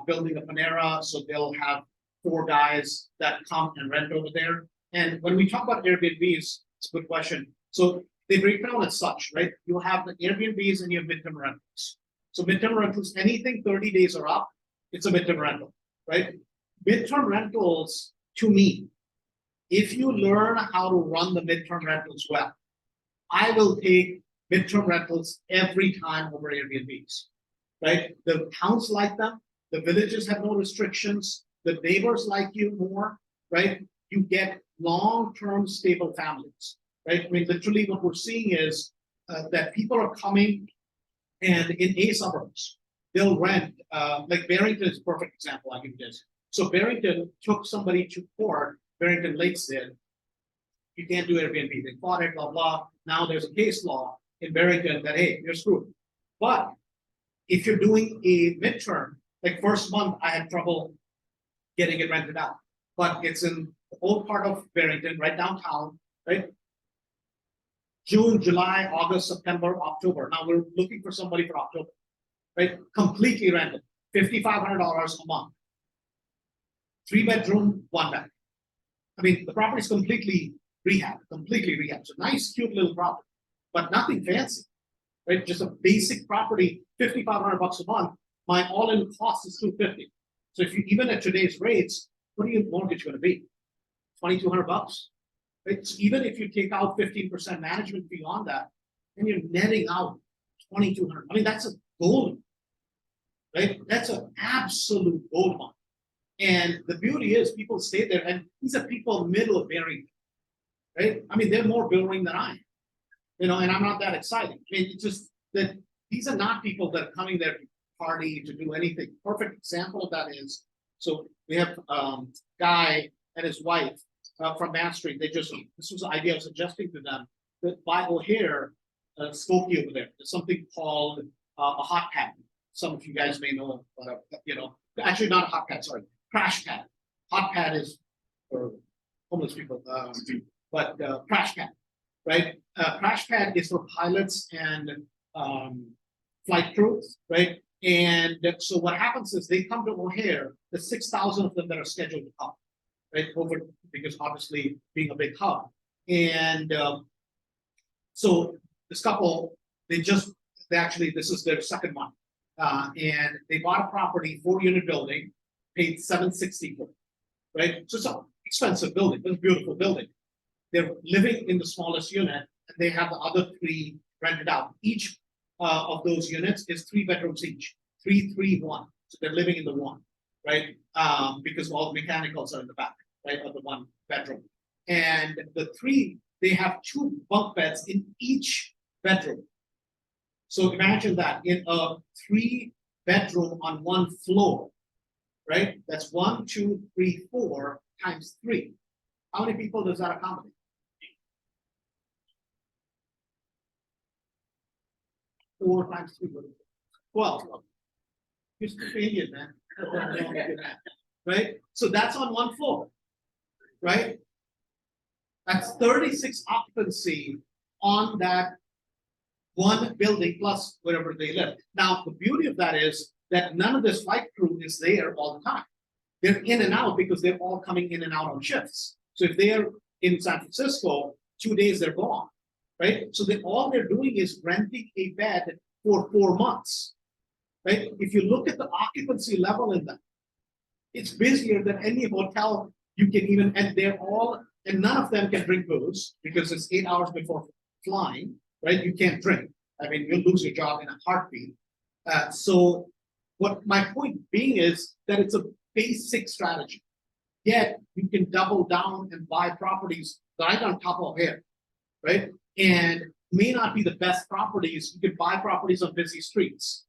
building a Panera, so they'll have 4 guys that come and rent over there. And when we talk about Airbnbs, it's a good question. So they break down as such, right? You have the Airbnbs and you have midterm rentals. So midterm rentals, anything 30 days or up, it's a midterm rental, right? Midterm rentals, to me, if you learn how to run the midterm rentals well, I will take midterm rentals every time over Airbnbs, right? The towns like them, the villages have no restrictions, the neighbors like you more, right? You get long-term stable families, right? I mean, literally what we're seeing is that people are coming and in A suburbs, they'll rent, like Barrington is a perfect example, I'll give you this. So Barrington took somebody to court, Barrington Lakes did. You can't do Airbnb. They fought it, blah, blah. Now there's a case law in Barrington that, hey, you're screwed. But if you're doing a midterm, like first month, I had trouble getting it rented out. But it's in the old part of Barrington, right downtown, right? June, July, August, September, October. Now we're looking for somebody for October, right? Completely rented, $5,500 a month. 3-bedroom, 1-bath. I mean, the property is completely rehabbed. So nice, cute little property, but nothing fancy, right? Just a basic property, $5,500 a month. My all-in cost is $250. So if you even at today's rates, what are your mortgage going to be? $2,200, right? So even if you take out 15% management fee on that, then you're netting out $2,200. I mean, that's a gold, right? That's an absolute gold mine. And the beauty is people stay there, and these are people middle of Barrington, right? I mean, they're more building than I am, and I'm not that excited. I mean, it's just that these are not people that are coming there to party, to do anything. Perfect example of that is, so we have Guy and his wife from Mass Street. This was the idea of suggesting to them that by O'Hare, Skokie over there, there's something called a hot pad. Some of you guys may know, actually not a hot pad, sorry. Crash pad. Hot pad is for homeless people, but crash pad, right? Crash pad is for pilots and flight crews, right? And so what happens is they come to O'Hare, there's 6,000 of them that are scheduled to come, right? Over, because obviously being a big hub. And so this couple, this is their second one. And they bought a property, 4-unit building, paid $760 for it, right? So it's an expensive building, but it's a beautiful building. They're living in the smallest unit, and they have the other 3 rented out. Each of those units is 3 bedrooms each, 3, 3, 1. So they're living in the 1, right? Because all the mechanicals are in the back, right, of the 1 bedroom. And the 3, they have 2 bunk beds in each bedroom. So imagine that in a 3-bedroom on 1 floor, right? That's 1, 2, 3, 4 times 3. How many people does that accommodate? 4 times 3, 12. You're still Indian, man. Right? So that's on 1 floor, right? That's 36 occupancy on that 1 building plus wherever they live. Now, the beauty of that is that none of this flight crew is there all the time. They're in and out because they're all coming in and out on shifts. So if they're in San Francisco, 2 days they're gone, right? So all they're doing is renting a bed for 4 months, right? If you look at the occupancy level in that, it's busier than any hotel you can even, and none of them can drink booze because it's 8 hours before flying, right? You can't drink. I mean, you'll lose your job in a heartbeat. So what my point being is that it's a basic strategy. Yet you can double down and buy properties right on top of here, right? And may not be the best properties. You can buy properties on busy streets.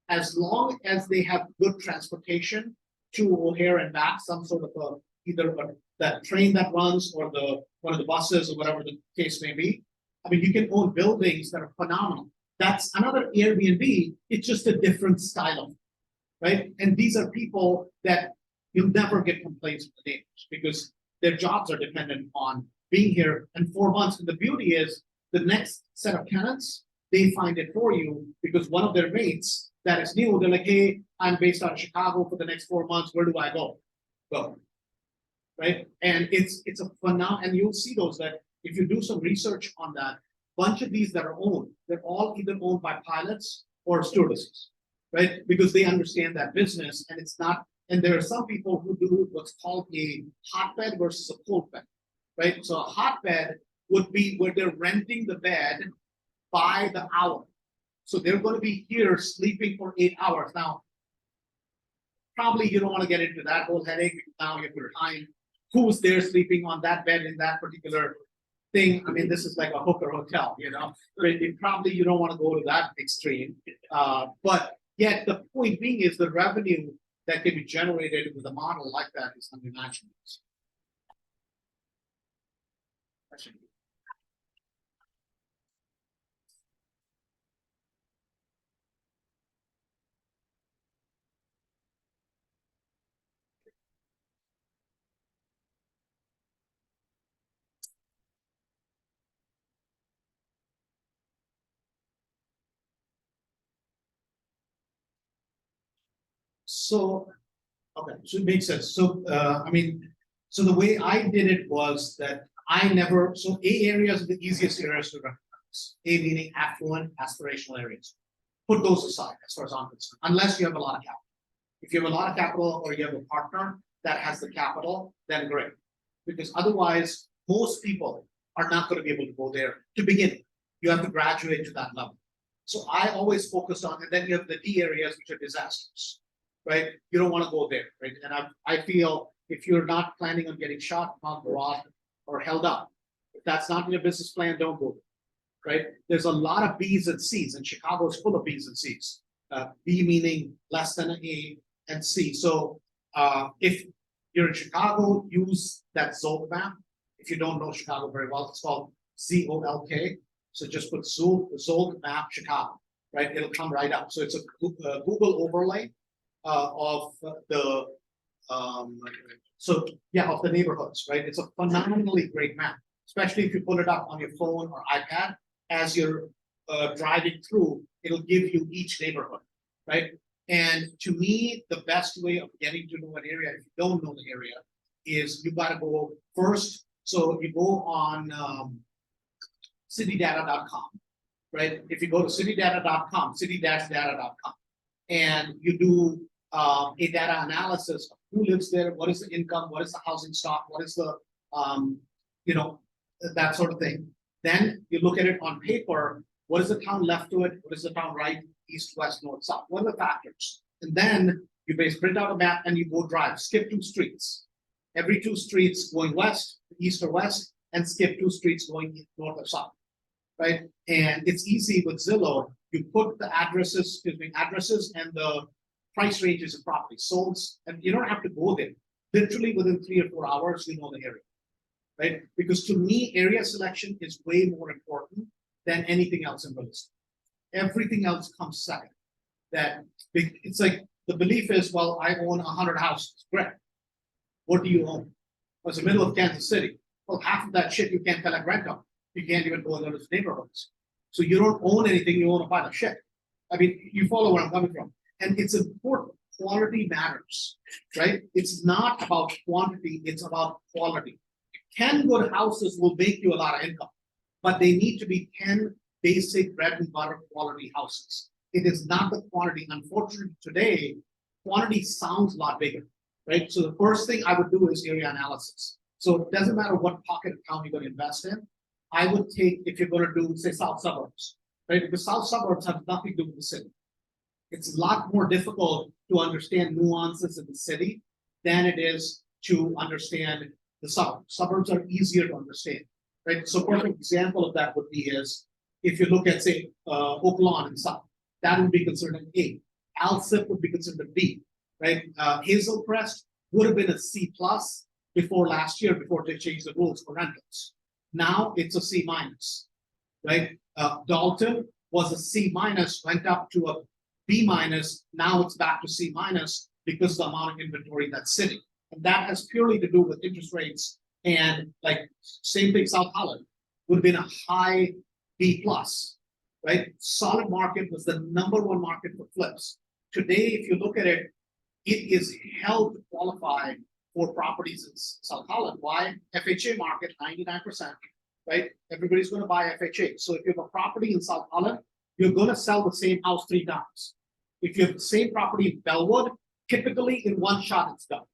As long as they have good transportation to O'Hare and back, some sort of either a that train that runs or one of the buses or whatever the case may be. I mean, you can own buildings that are phenomenal. That's another Airbnb. It's just a different style of it, right? And these are people that you'll never get complaints from the neighbors because their jobs are dependent on being here. And 4 months. And the beauty is the next set of tenants, they find it for you because one of their mates that is new, they're like, hey, I'm based out of Chicago for the next 4 months. Where do I go? Go. Right. And it's a phenomenon. And you'll see those that if you do some research on that, bunch of these that are owned, they're all either owned by pilots or stewardesses, right? Because they understand that business and it's not, and there are some people who do what's called a hotbed versus a cold bed, right? So a hotbed would be where they're renting the bed by the hour. So they're going to be here sleeping for 8 hours. Now, probably you don't want to get into that whole headache. Now you have to time who's there sleeping on that bed in that particular thing. I mean, this is like a hooker hotel, you know, probably you don't want to go to that extreme. But yet the point being is the revenue that can be generated with a model like that is unimaginable. So, okay, so it makes sense. So, I mean, so the way I did it was that I never, so A areas are the easiest areas to recognize. A meaning affluent, aspirational areas. Put those aside as far as I'm concerned, unless you have a lot of capital. If you have a lot of capital or you have a partner that has the capital, then great. Because otherwise, most people are not going to be able to go there to begin. You have to graduate to that level. So I always focused on, and then you have the D areas, which are disasters. Right? You don't want to go there, right? And I feel if you're not planning on getting shot, not robbed, or held up, if that's not in your business plan, don't go there, right? There's a lot of B's and C's, and Chicago is full of B's and C's. B meaning less than an A, and C. So if you're in Chicago, use that Zolk map. If you don't know Chicago very well, it's called ZOLK. So just put Zolk map Chicago, right? It'll come right up. So it's a Google overlay. Of the of the neighborhoods, right? It's a phenomenally great map, especially if you pull it up on your phone or iPad as you're driving through. It'll give you each neighborhood, right? And to me, the best way of getting to know an area, if you don't know the area, is you got to go first. So you go on citydata.com, right? If you go to citydata.com, city-data.com, and you do a data analysis of who lives there, what is the income, what is the housing stock, what is the, that sort of thing. Then you look at it on paper, what is the town left to it, what is the town right, east, west, north, south, what are the factors? And then you print out a map and you go drive, skip 2 streets. Every 2 streets going west, east or west, and skip 2 streets going north or south, right? And it's easy with Zillow. You put the addresses and the price ranges of properties sold, and you don't have to go there. Literally within 3 or 4 hours, you know the area, right? Because to me, area selection is way more important than anything else in real estate. Everything else comes second. That it's like the belief is, well, I own 100 houses. Great. What do you own? Well, it's the middle of Kansas City. Well, half of that shit you can't collect rent on. You can't even go in those neighborhoods. So you don't own anything, you own a pile of shit. I mean, you follow where I'm coming from. And it's important. Quality matters, right? It's not about quantity, it's about quality. 10 good houses will make you a lot of income, but they need to be 10 basic bread and butter quality houses. It is not the quantity. Unfortunately, today, quantity sounds a lot bigger, right? So the first thing I would do is area analysis. So it doesn't matter what pocket of town you're going to invest in. I would take, if you're going to do, say, south suburbs, right? Because south suburbs have nothing to do with the city. It's a lot more difficult to understand nuances in the city than it is to understand the suburbs. Suburbs are easier to understand, right? So, perfect example of that would be is if you look at, say, Oak Lawn in South, that would be considered an A. Alsip would be considered a B, right? Hazel Crest would have been a C plus before last year, before they changed the rules for rentals. Now it's a C minus, right? Dalton was a C minus, went up to a B minus. Now it's back to C minus because of the amount of inventory that's sitting. And that has purely to do with interest rates. And like same thing, South Holland would have been a high B plus, right? Solid market was the #1 market for flips. Today, if you look at it, it is held to qualify for properties in South Holland. Why? FHA market, 99%, right? Everybody's going to buy FHA. So if you have a property in South Holland, you're going to sell the same house 3 times. If you have the same property in Bellwood, typically in one shot it's done,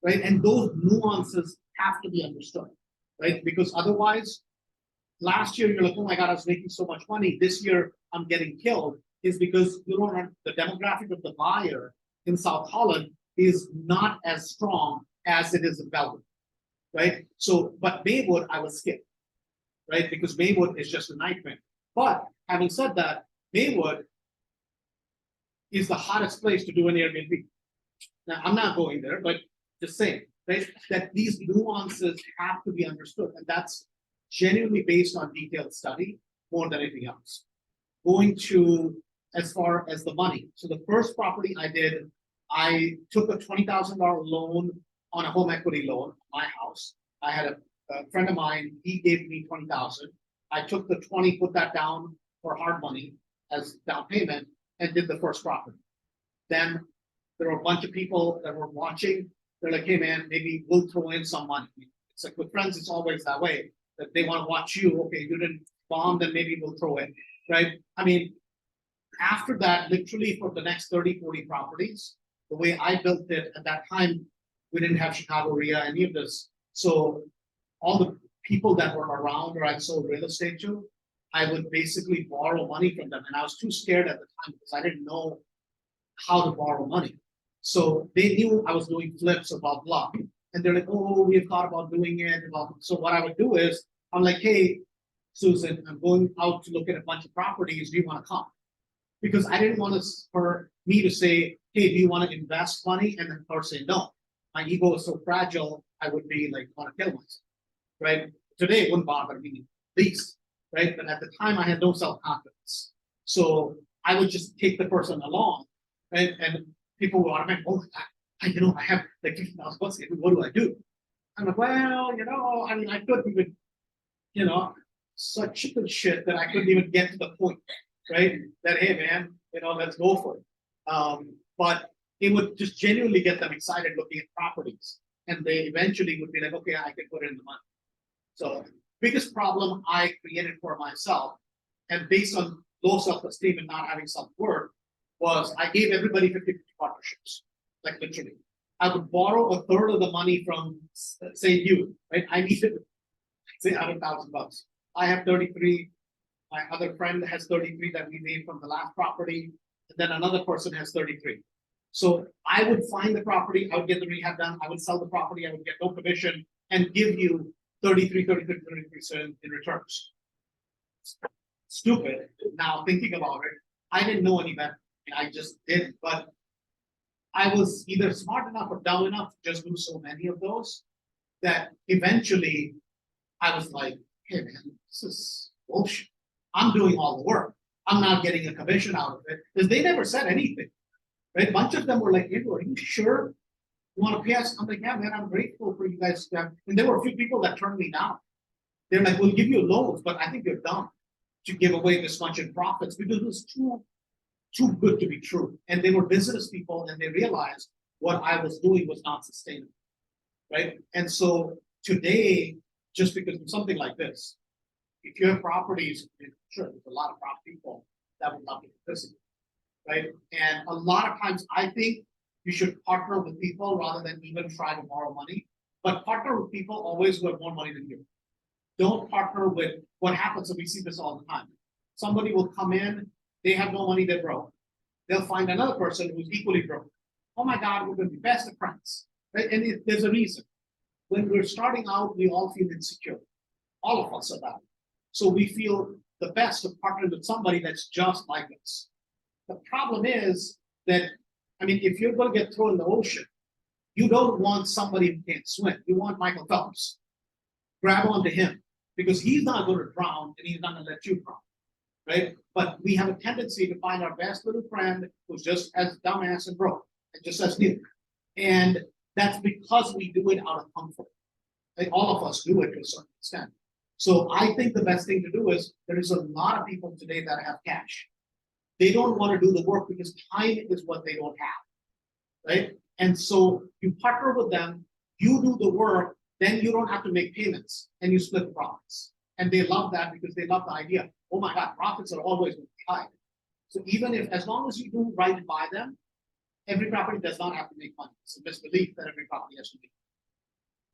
right? And those nuances have to be understood, right? Because otherwise, last year you're like, oh my God, I was making so much money. This year I'm getting killed. Is because you don't have the demographic of the buyer in South Holland is not as strong as it is in Bellwood, right? So, but Maywood, I would skip, right? Because Maywood is just a nightmare. But having said that, Maywood is the hottest place to do an Airbnb. Now, I'm not going there, but just saying, right? That these nuances have to be understood, and that's genuinely based on detailed study more than anything else. Going to as far as the money. So the first property I did, I took a $20,000 loan on a home equity loan, my house. I had a friend of mine, he gave me $20,000. I took the 20, put that down for hard money as down payment, and did the first property. Then there were a bunch of people that were watching. They're like, hey man, maybe we'll throw in some money. It's like with friends, it's always that way, that they want to watch you. Okay, you didn't bomb, then maybe we'll throw in, right? I mean, after that, literally for the next 30, 40 properties, the way I built it at that time, we didn't have Chicago REI, any of this. So all the people that were around or I sold real estate to, I would basically borrow money from them. And I was too scared at the time because I didn't know how to borrow money. So they knew I was doing flips or blah, blah. And they're like, oh, we've thought about doing it. So what I would do is, I'm like, hey, Susan, I'm going out to look at a bunch of properties. Do you want to come? Because I didn't want for me to say, hey, do you want to invest money? And then her say no. My ego is so fragile, I would be like, want to kill myself, right? Today, it wouldn't bother me, least, right? But at the time, I had no self-confidence. So I would just take the person along, right? And people would automatically, oh, I have like $50,000. What do I do? I'm like, well, I mean, I couldn't even, such chicken shit that I couldn't even get to the point, right? That, hey, man, let's go for it. But it would just genuinely get them excited looking at properties. And they eventually would be like, okay, I can put in the money. So biggest problem I created for myself, and based on low self-esteem and not having self-worth, was I gave everybody 50-50 partnerships, like literally. I would borrow a third of the money from, say, you, right? I needed, say, $100,000. I have 33. My other friend has 33 that we made from the last property. And then another person has 33. So I would find the property, I would get the rehab done, I would sell the property, I would get no commission, and give you 33% in returns. Stupid. Now thinking about it, I didn't know any better. I just did, but I was either smart enough or dumb enough to just do so many of those that eventually I was like, hey man, this is bullshit. I'm doing all the work. I'm not getting a commission out of it because they never said anything. Right? A bunch of them were like, hey, are you sure you want to pay us? I'm like, yeah, man, I'm grateful for you guys. And there were a few people that turned me down. They're like, we'll give you loans, but I think you're dumb to give away this much in profits because it was too good to be true. And they were business people and they realized what I was doing was not sustainable. Right? And so today, just because of something like this, if you have properties, sure, there's a lot of people that would love to participate. Right? And a lot of times I think you should partner with people rather than even try to borrow money. But partner with people always who have more money than you. Don't partner with what happens, and we see this all the time. Somebody will come in, they have no money, they're broke. They'll find another person who's equally broke. Oh my God, we're going to be best of friends. Right? And there's a reason. When we're starting out, we all feel insecure. All of us are that. So we feel the best of partnering with somebody that's just like us. The problem is that, I mean, if you're going to get thrown in the ocean, You don't want somebody who can't swim. You want Michael Phelps. Grab onto him because he's not going to drown and he's not going to let you drown, right? But we have a tendency to find our best little friend who's just as dumbass and broke, and just as new. And that's because we do it out of comfort. Like all of us do it to a certain extent. So I think the best thing to do is there is a lot of people today that have cash. They don't want to do the work because time is what they don't have, right? And so you partner with them, you do the work, then you don't have to make payments and you split the profits. And they love that because they love the idea. Oh my God, profits are always going to be high. So even if, as long as you do right by them, every property does not have to make money. It's a misbelief that every property has to make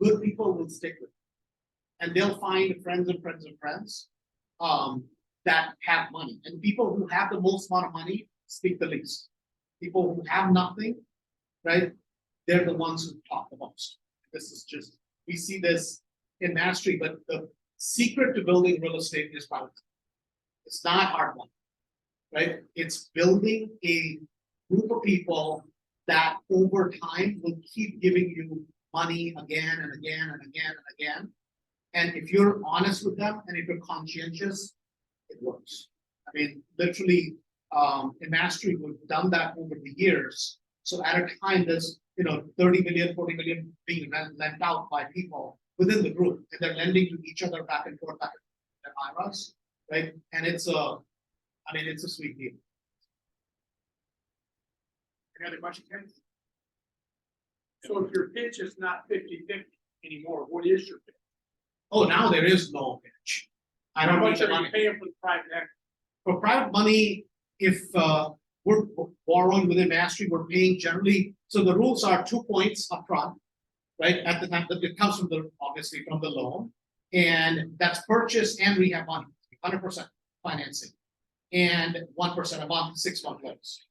money. Good people will stick with it. And they'll find friends and friends and friends that have money. And people who have the most amount of money speak the least. People who have nothing, right? They're the ones who talk the most. This is just, we see this in mastery, but the secret to building real estate is private. It's not hard one, right? It's building a group of people that over time will keep giving you money again and again and again and again. And if you're honest with them and if you're conscientious, it works. I mean, literally, in mastery, we've done that over the years. So at a time, there's 30 million, 40 million being lent out by people within the group, and they're lending to each other back and forth, their IRAs, right? And it's a sweet deal. Any other questions, Ken? So if your pitch is not 50-50 anymore, what is your pitch? Oh, now there is no pitch. I don't How need much the are you money. paying for the private equity? For private money, if we're borrowing within mastery, we're paying generally. So the rules are 2 points upfront, right? At the time that it comes from obviously from the loan, and that's purchase and rehab money, 100% financing, and 1% a month, 6-month loans.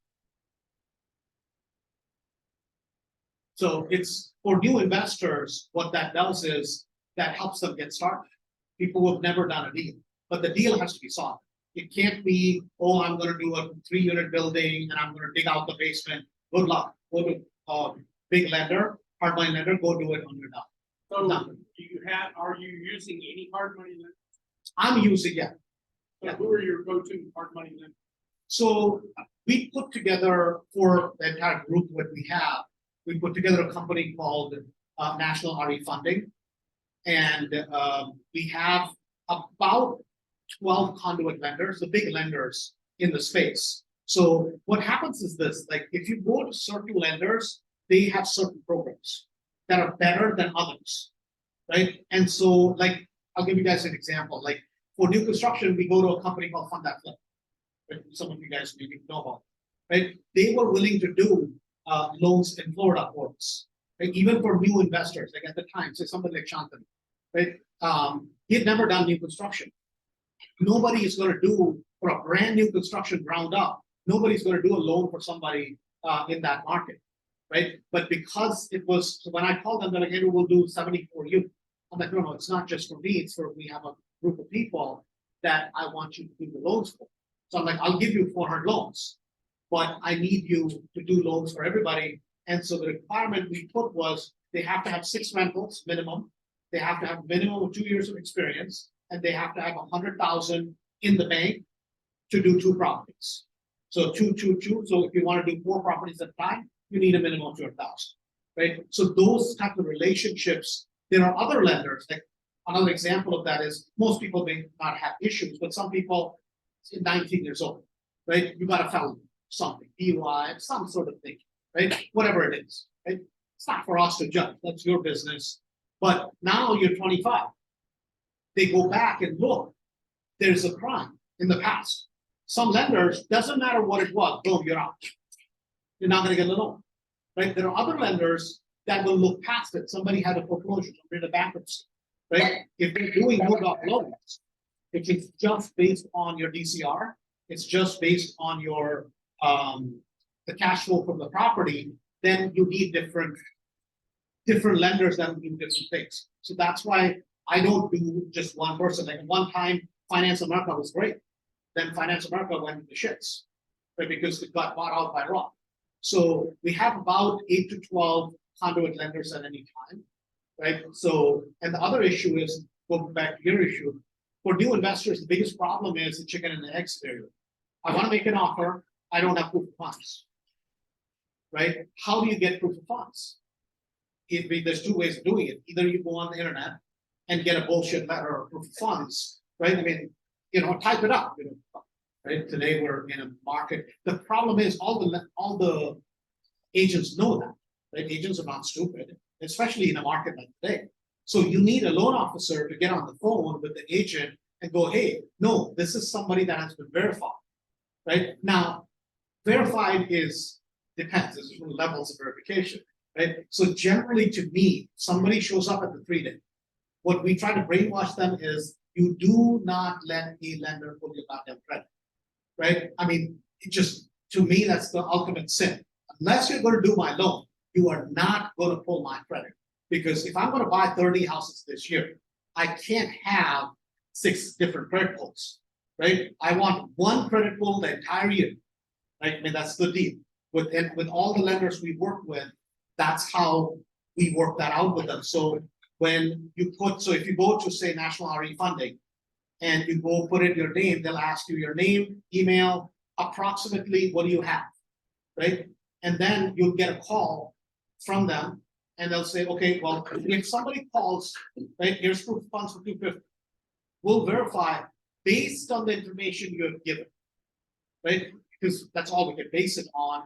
So it's for new investors. What that does is that helps them get started. People who have never done a deal, but the deal has to be solid. It can't be, oh, I'm going to do a 3-unit building and I'm going to dig out the basement. Good luck. Go to a big lender, hard money lender, go do it on your dime. So are you using any hard money lenders? I'm using, yeah. So who are your go-to hard money lenders? So we put together for the entire group what we have, we put together a company called National RE Funding. And we have about 12 conduit lenders, the big lenders in the space. So what happens is this, like if you go to certain lenders, they have certain programs that are better than others, right? And so like, I'll give you guys an example. Like for new construction, we go to a company called Fund That Flip. Right? Some of you guys maybe know about, right? They were willing to do loans in Florida for us, right? Even for new investors, like at the time, say somebody like Shantanu, right? He had never done new construction. Nobody is going to do for a brand new construction ground up. Nobody's going to do a loan for somebody in that market, right? But because it was, so when I called them, they're like, hey, we'll do 70 for you. I'm like, no, it's not just for me. It's for, we have a group of people that I want you to do the loans for. So I'm like, I'll give you 400 loans, but I need you to do loans for everybody. And so the requirement we put was they have to have 6 rentals minimum. They have to have minimum of 2 years of experience, and they have to have 100,000 in the bank to do 2 properties. So 2, 2, 2. So if you want to do 4 properties at a time, you need a minimum of 200,000, right? So those type of relationships. There are other lenders. Like another example of that is most people may not have issues, but some people, 19 years old, right? You got a felony, something, DUI, some sort of thing, right? Whatever it is, right? It's not for us to judge. That's your business. But now you're 25. They go back and look. There's a crime in the past. Some lenders, doesn't matter what it was, boom, you're out. You're not going to get a loan, right? There are other lenders that will look past it. Somebody had a foreclosure, somebody had a bankruptcy, right? If they're doing no-doc loans, if it's just based on your DCR, it's just based on your the cash flow from the property, then you need different lenders that will do different things. So that's why I don't do just one person. Like one time, Finance America was great. Then Finance America went to the shits, right? Because it got bought out by REI. So we have about 8 to 12 conduit lenders at any time, right? So, and the other issue is, going back to your issue, for new investors, the biggest problem is the chicken and the egg scenario. I want to make an offer, I don't have proof of funds, right? How do you get proof of funds? There's two ways of doing it. Either you go on the internet and get a bullshit letter or proof of funds, right? I mean, type it up, right? Today we're in a market. The problem is all the agents know that, right? Agents are not stupid, especially in a market like today. So you need a loan officer to get on the phone with the agent and go, hey, no, this is somebody that has been verified, right? Now, verified depends, there's different levels of verification, right? So generally to me, somebody shows up at the 3-day. What we try to brainwash them is you do not let a lender pull your goddamn credit, right? I mean, to me, that's the ultimate sin. Unless you're going to do my loan, you are not going to pull my credit. Because if I'm going to buy 30 houses this year, I can't have 6 different credit pulls, right? I want one credit pull the entire year, right? I mean, that's the deal. With all the lenders we work with, that's how we work that out with them. So when you if you go to say National RE funding and you go put in your name, they'll ask you your name, email, approximately what do you have, right? And then you'll get a call from them and they'll say, okay, well, if somebody calls, right, here's proof of funds for 250. We'll verify based on the information you have given, right? Because that's all we can base it on.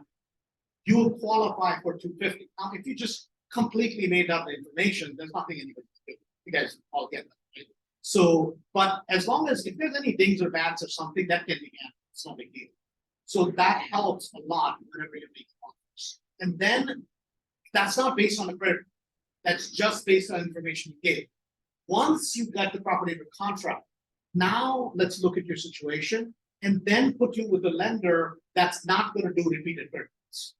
You'll qualify for 250. Now, if you just completely made up the information, there's nothing anybody can do. You guys all get that, right? So, but as long as if there's any dings or bats or something, that can be handled. It's no big deal. So that helps a lot whenever you make offers. And then that's not based on the credit. That's just based on information you gave. Once you got the property under contract, now let's look at your situation and then put you with a lender that's not going to do repeated credit pulls,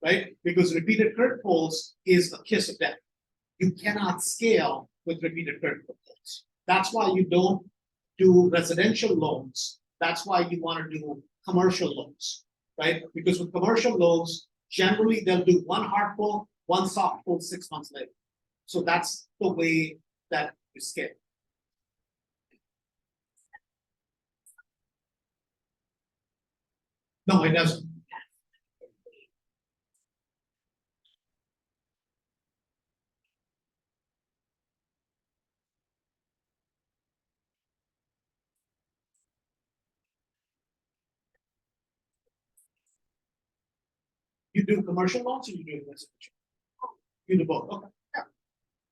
right? Because repeated credit pulls is a kiss of death. You cannot scale with repeated credit pulls. That's why you don't do residential loans. That's why you want to do commercial loans, right? Because with commercial loans, generally they'll do one hard pull, one soft pull 6 months later. So that's the way that you scale. No, it doesn't. You do commercial loans or you do residential? You do both. Okay. Yeah.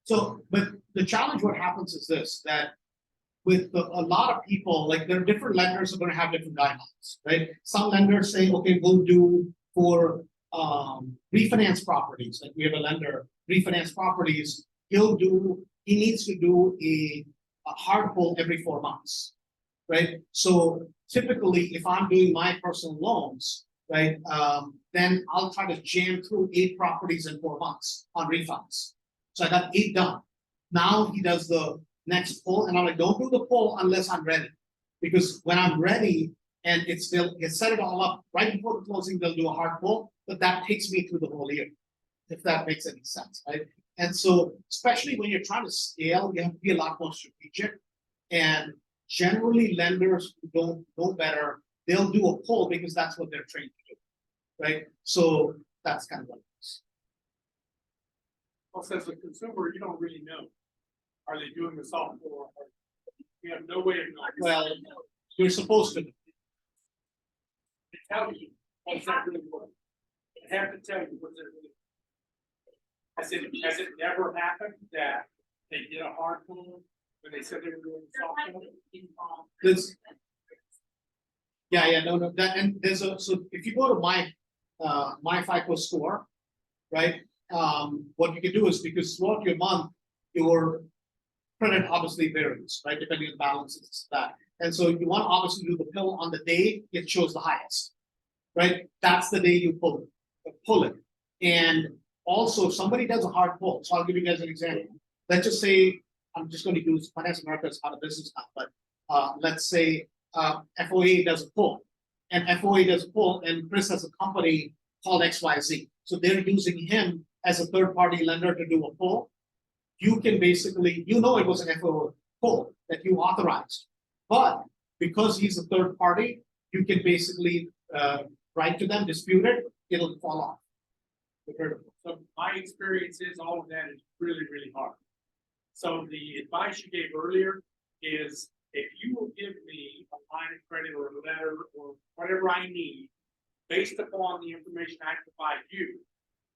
So, but the challenge, what happens is this, that with a lot of people, like there are different lenders are going to have different guidelines, right? Some lenders say, okay, we'll do for refinance properties. Like we have a lender, refinance properties, he needs to do a hard pull every 4 months, right? So typically, if I'm doing my personal loans, right, then I'll try to jam through 8 properties in 4 months on refunds. So I got 8 done. Now he does the next pull, and I'm like, don't do the pull unless I'm ready. Because when I'm ready and it's set it all up right before the closing, they'll do a hard pull, but that takes me through the whole year, if that makes any sense, right? And so, especially when you're trying to scale, you have to be a lot more strategic. And generally, lenders who don't know better, they'll do a pull because that's what they're trained to do, right? So that's kind of what it is. Also, as a consumer, you don't really know. Are they doing the soft pull? You have no way of knowing. Well, you're supposed to. They tell you what's that really worth. They have to tell you what's that really worth. Has it never happened that they did a hard pull when they said they were doing soft pull? No. That, and there's so if you go to my FICO score, right? What you can do is, because throughout your month, your credit obviously varies, right? Depending on the balances, that. And so you want to obviously do the pull on the day it shows the highest, right? That's the day you pull it. And also, if somebody does a hard pull, so I'll give you guys an example. Let's just say, I'm just going to use Finance America as out of business now, but let's say FOA does a pull, and FOA does a pull, and Chris has a company called XYZ. So they're using him as a third-party lender to do a pull, you can basically, you know it was an FO pull that you authorized. But because he's a third party, you can basically write to them, dispute it, it'll fall off. So my experience is all of that is really, really hard. So the advice you gave earlier is if you will give me a line of credit or a letter or whatever I need based upon the information I provide you.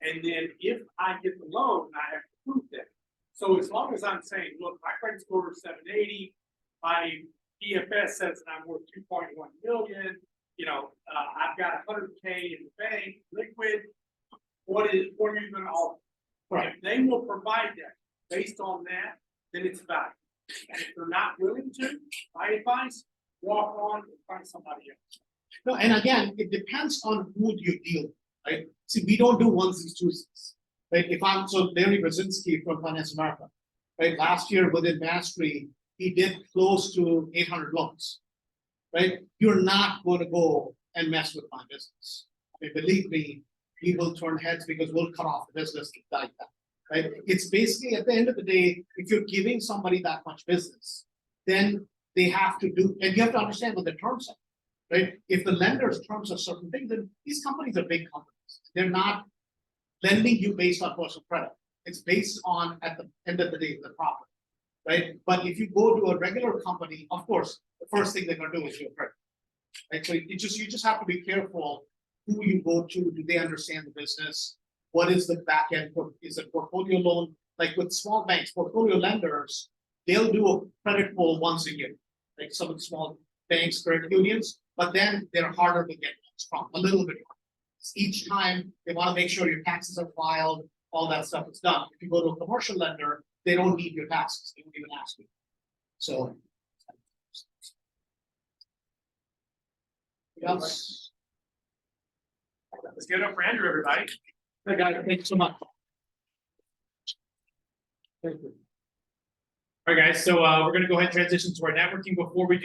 And then if I get the loan, I have to prove that. So as long as I'm saying, look, my credit score is 780, my EFS says that I'm worth 2.1 million, I've got 100K in the bank, liquid. What are you going to offer? Right. If they will provide that based on that, then it's valuable. And if they're not willing to, my advice, walk on and find somebody else. No, and again, it depends on who you deal with, right? See, we don't do onesies, twosies, right? So Larry Brzezinski from Finance America, right? Last year within Mastery, he did close to 800 loans, right? You're not going to go and mess with my business. I mean, believe me, we will turn heads because we'll cut off the business like that, right? It's basically at the end of the day, if you're giving somebody that much business, then they have to do, and you have to understand what the terms are. Right? If the lender's terms are certain things, then these companies are big companies. They're not lending you based on personal credit. It's based on, at the end of the day, the profit, right? But if you go to a regular company, of course, the first thing they're gonna do is your credit. Right? So you just have to be careful who you go to. Do they understand the business? What is the back end? Is it portfolio loan? Like with small banks, portfolio lenders, they'll do a credit pull once a year. Like some of the small banks, credit unions. But then they're harder to get from, a little bit harder. Each time they want to make sure your taxes are filed, all that stuff is done. If you go to a commercial lender, they don't need your taxes, they won't even ask you. So. What else? Let's give it up for Andrew, everybody. Hey guys, thank you so much. Thank you. All right, guys, so we're gonna go ahead and transition to our networking before we do.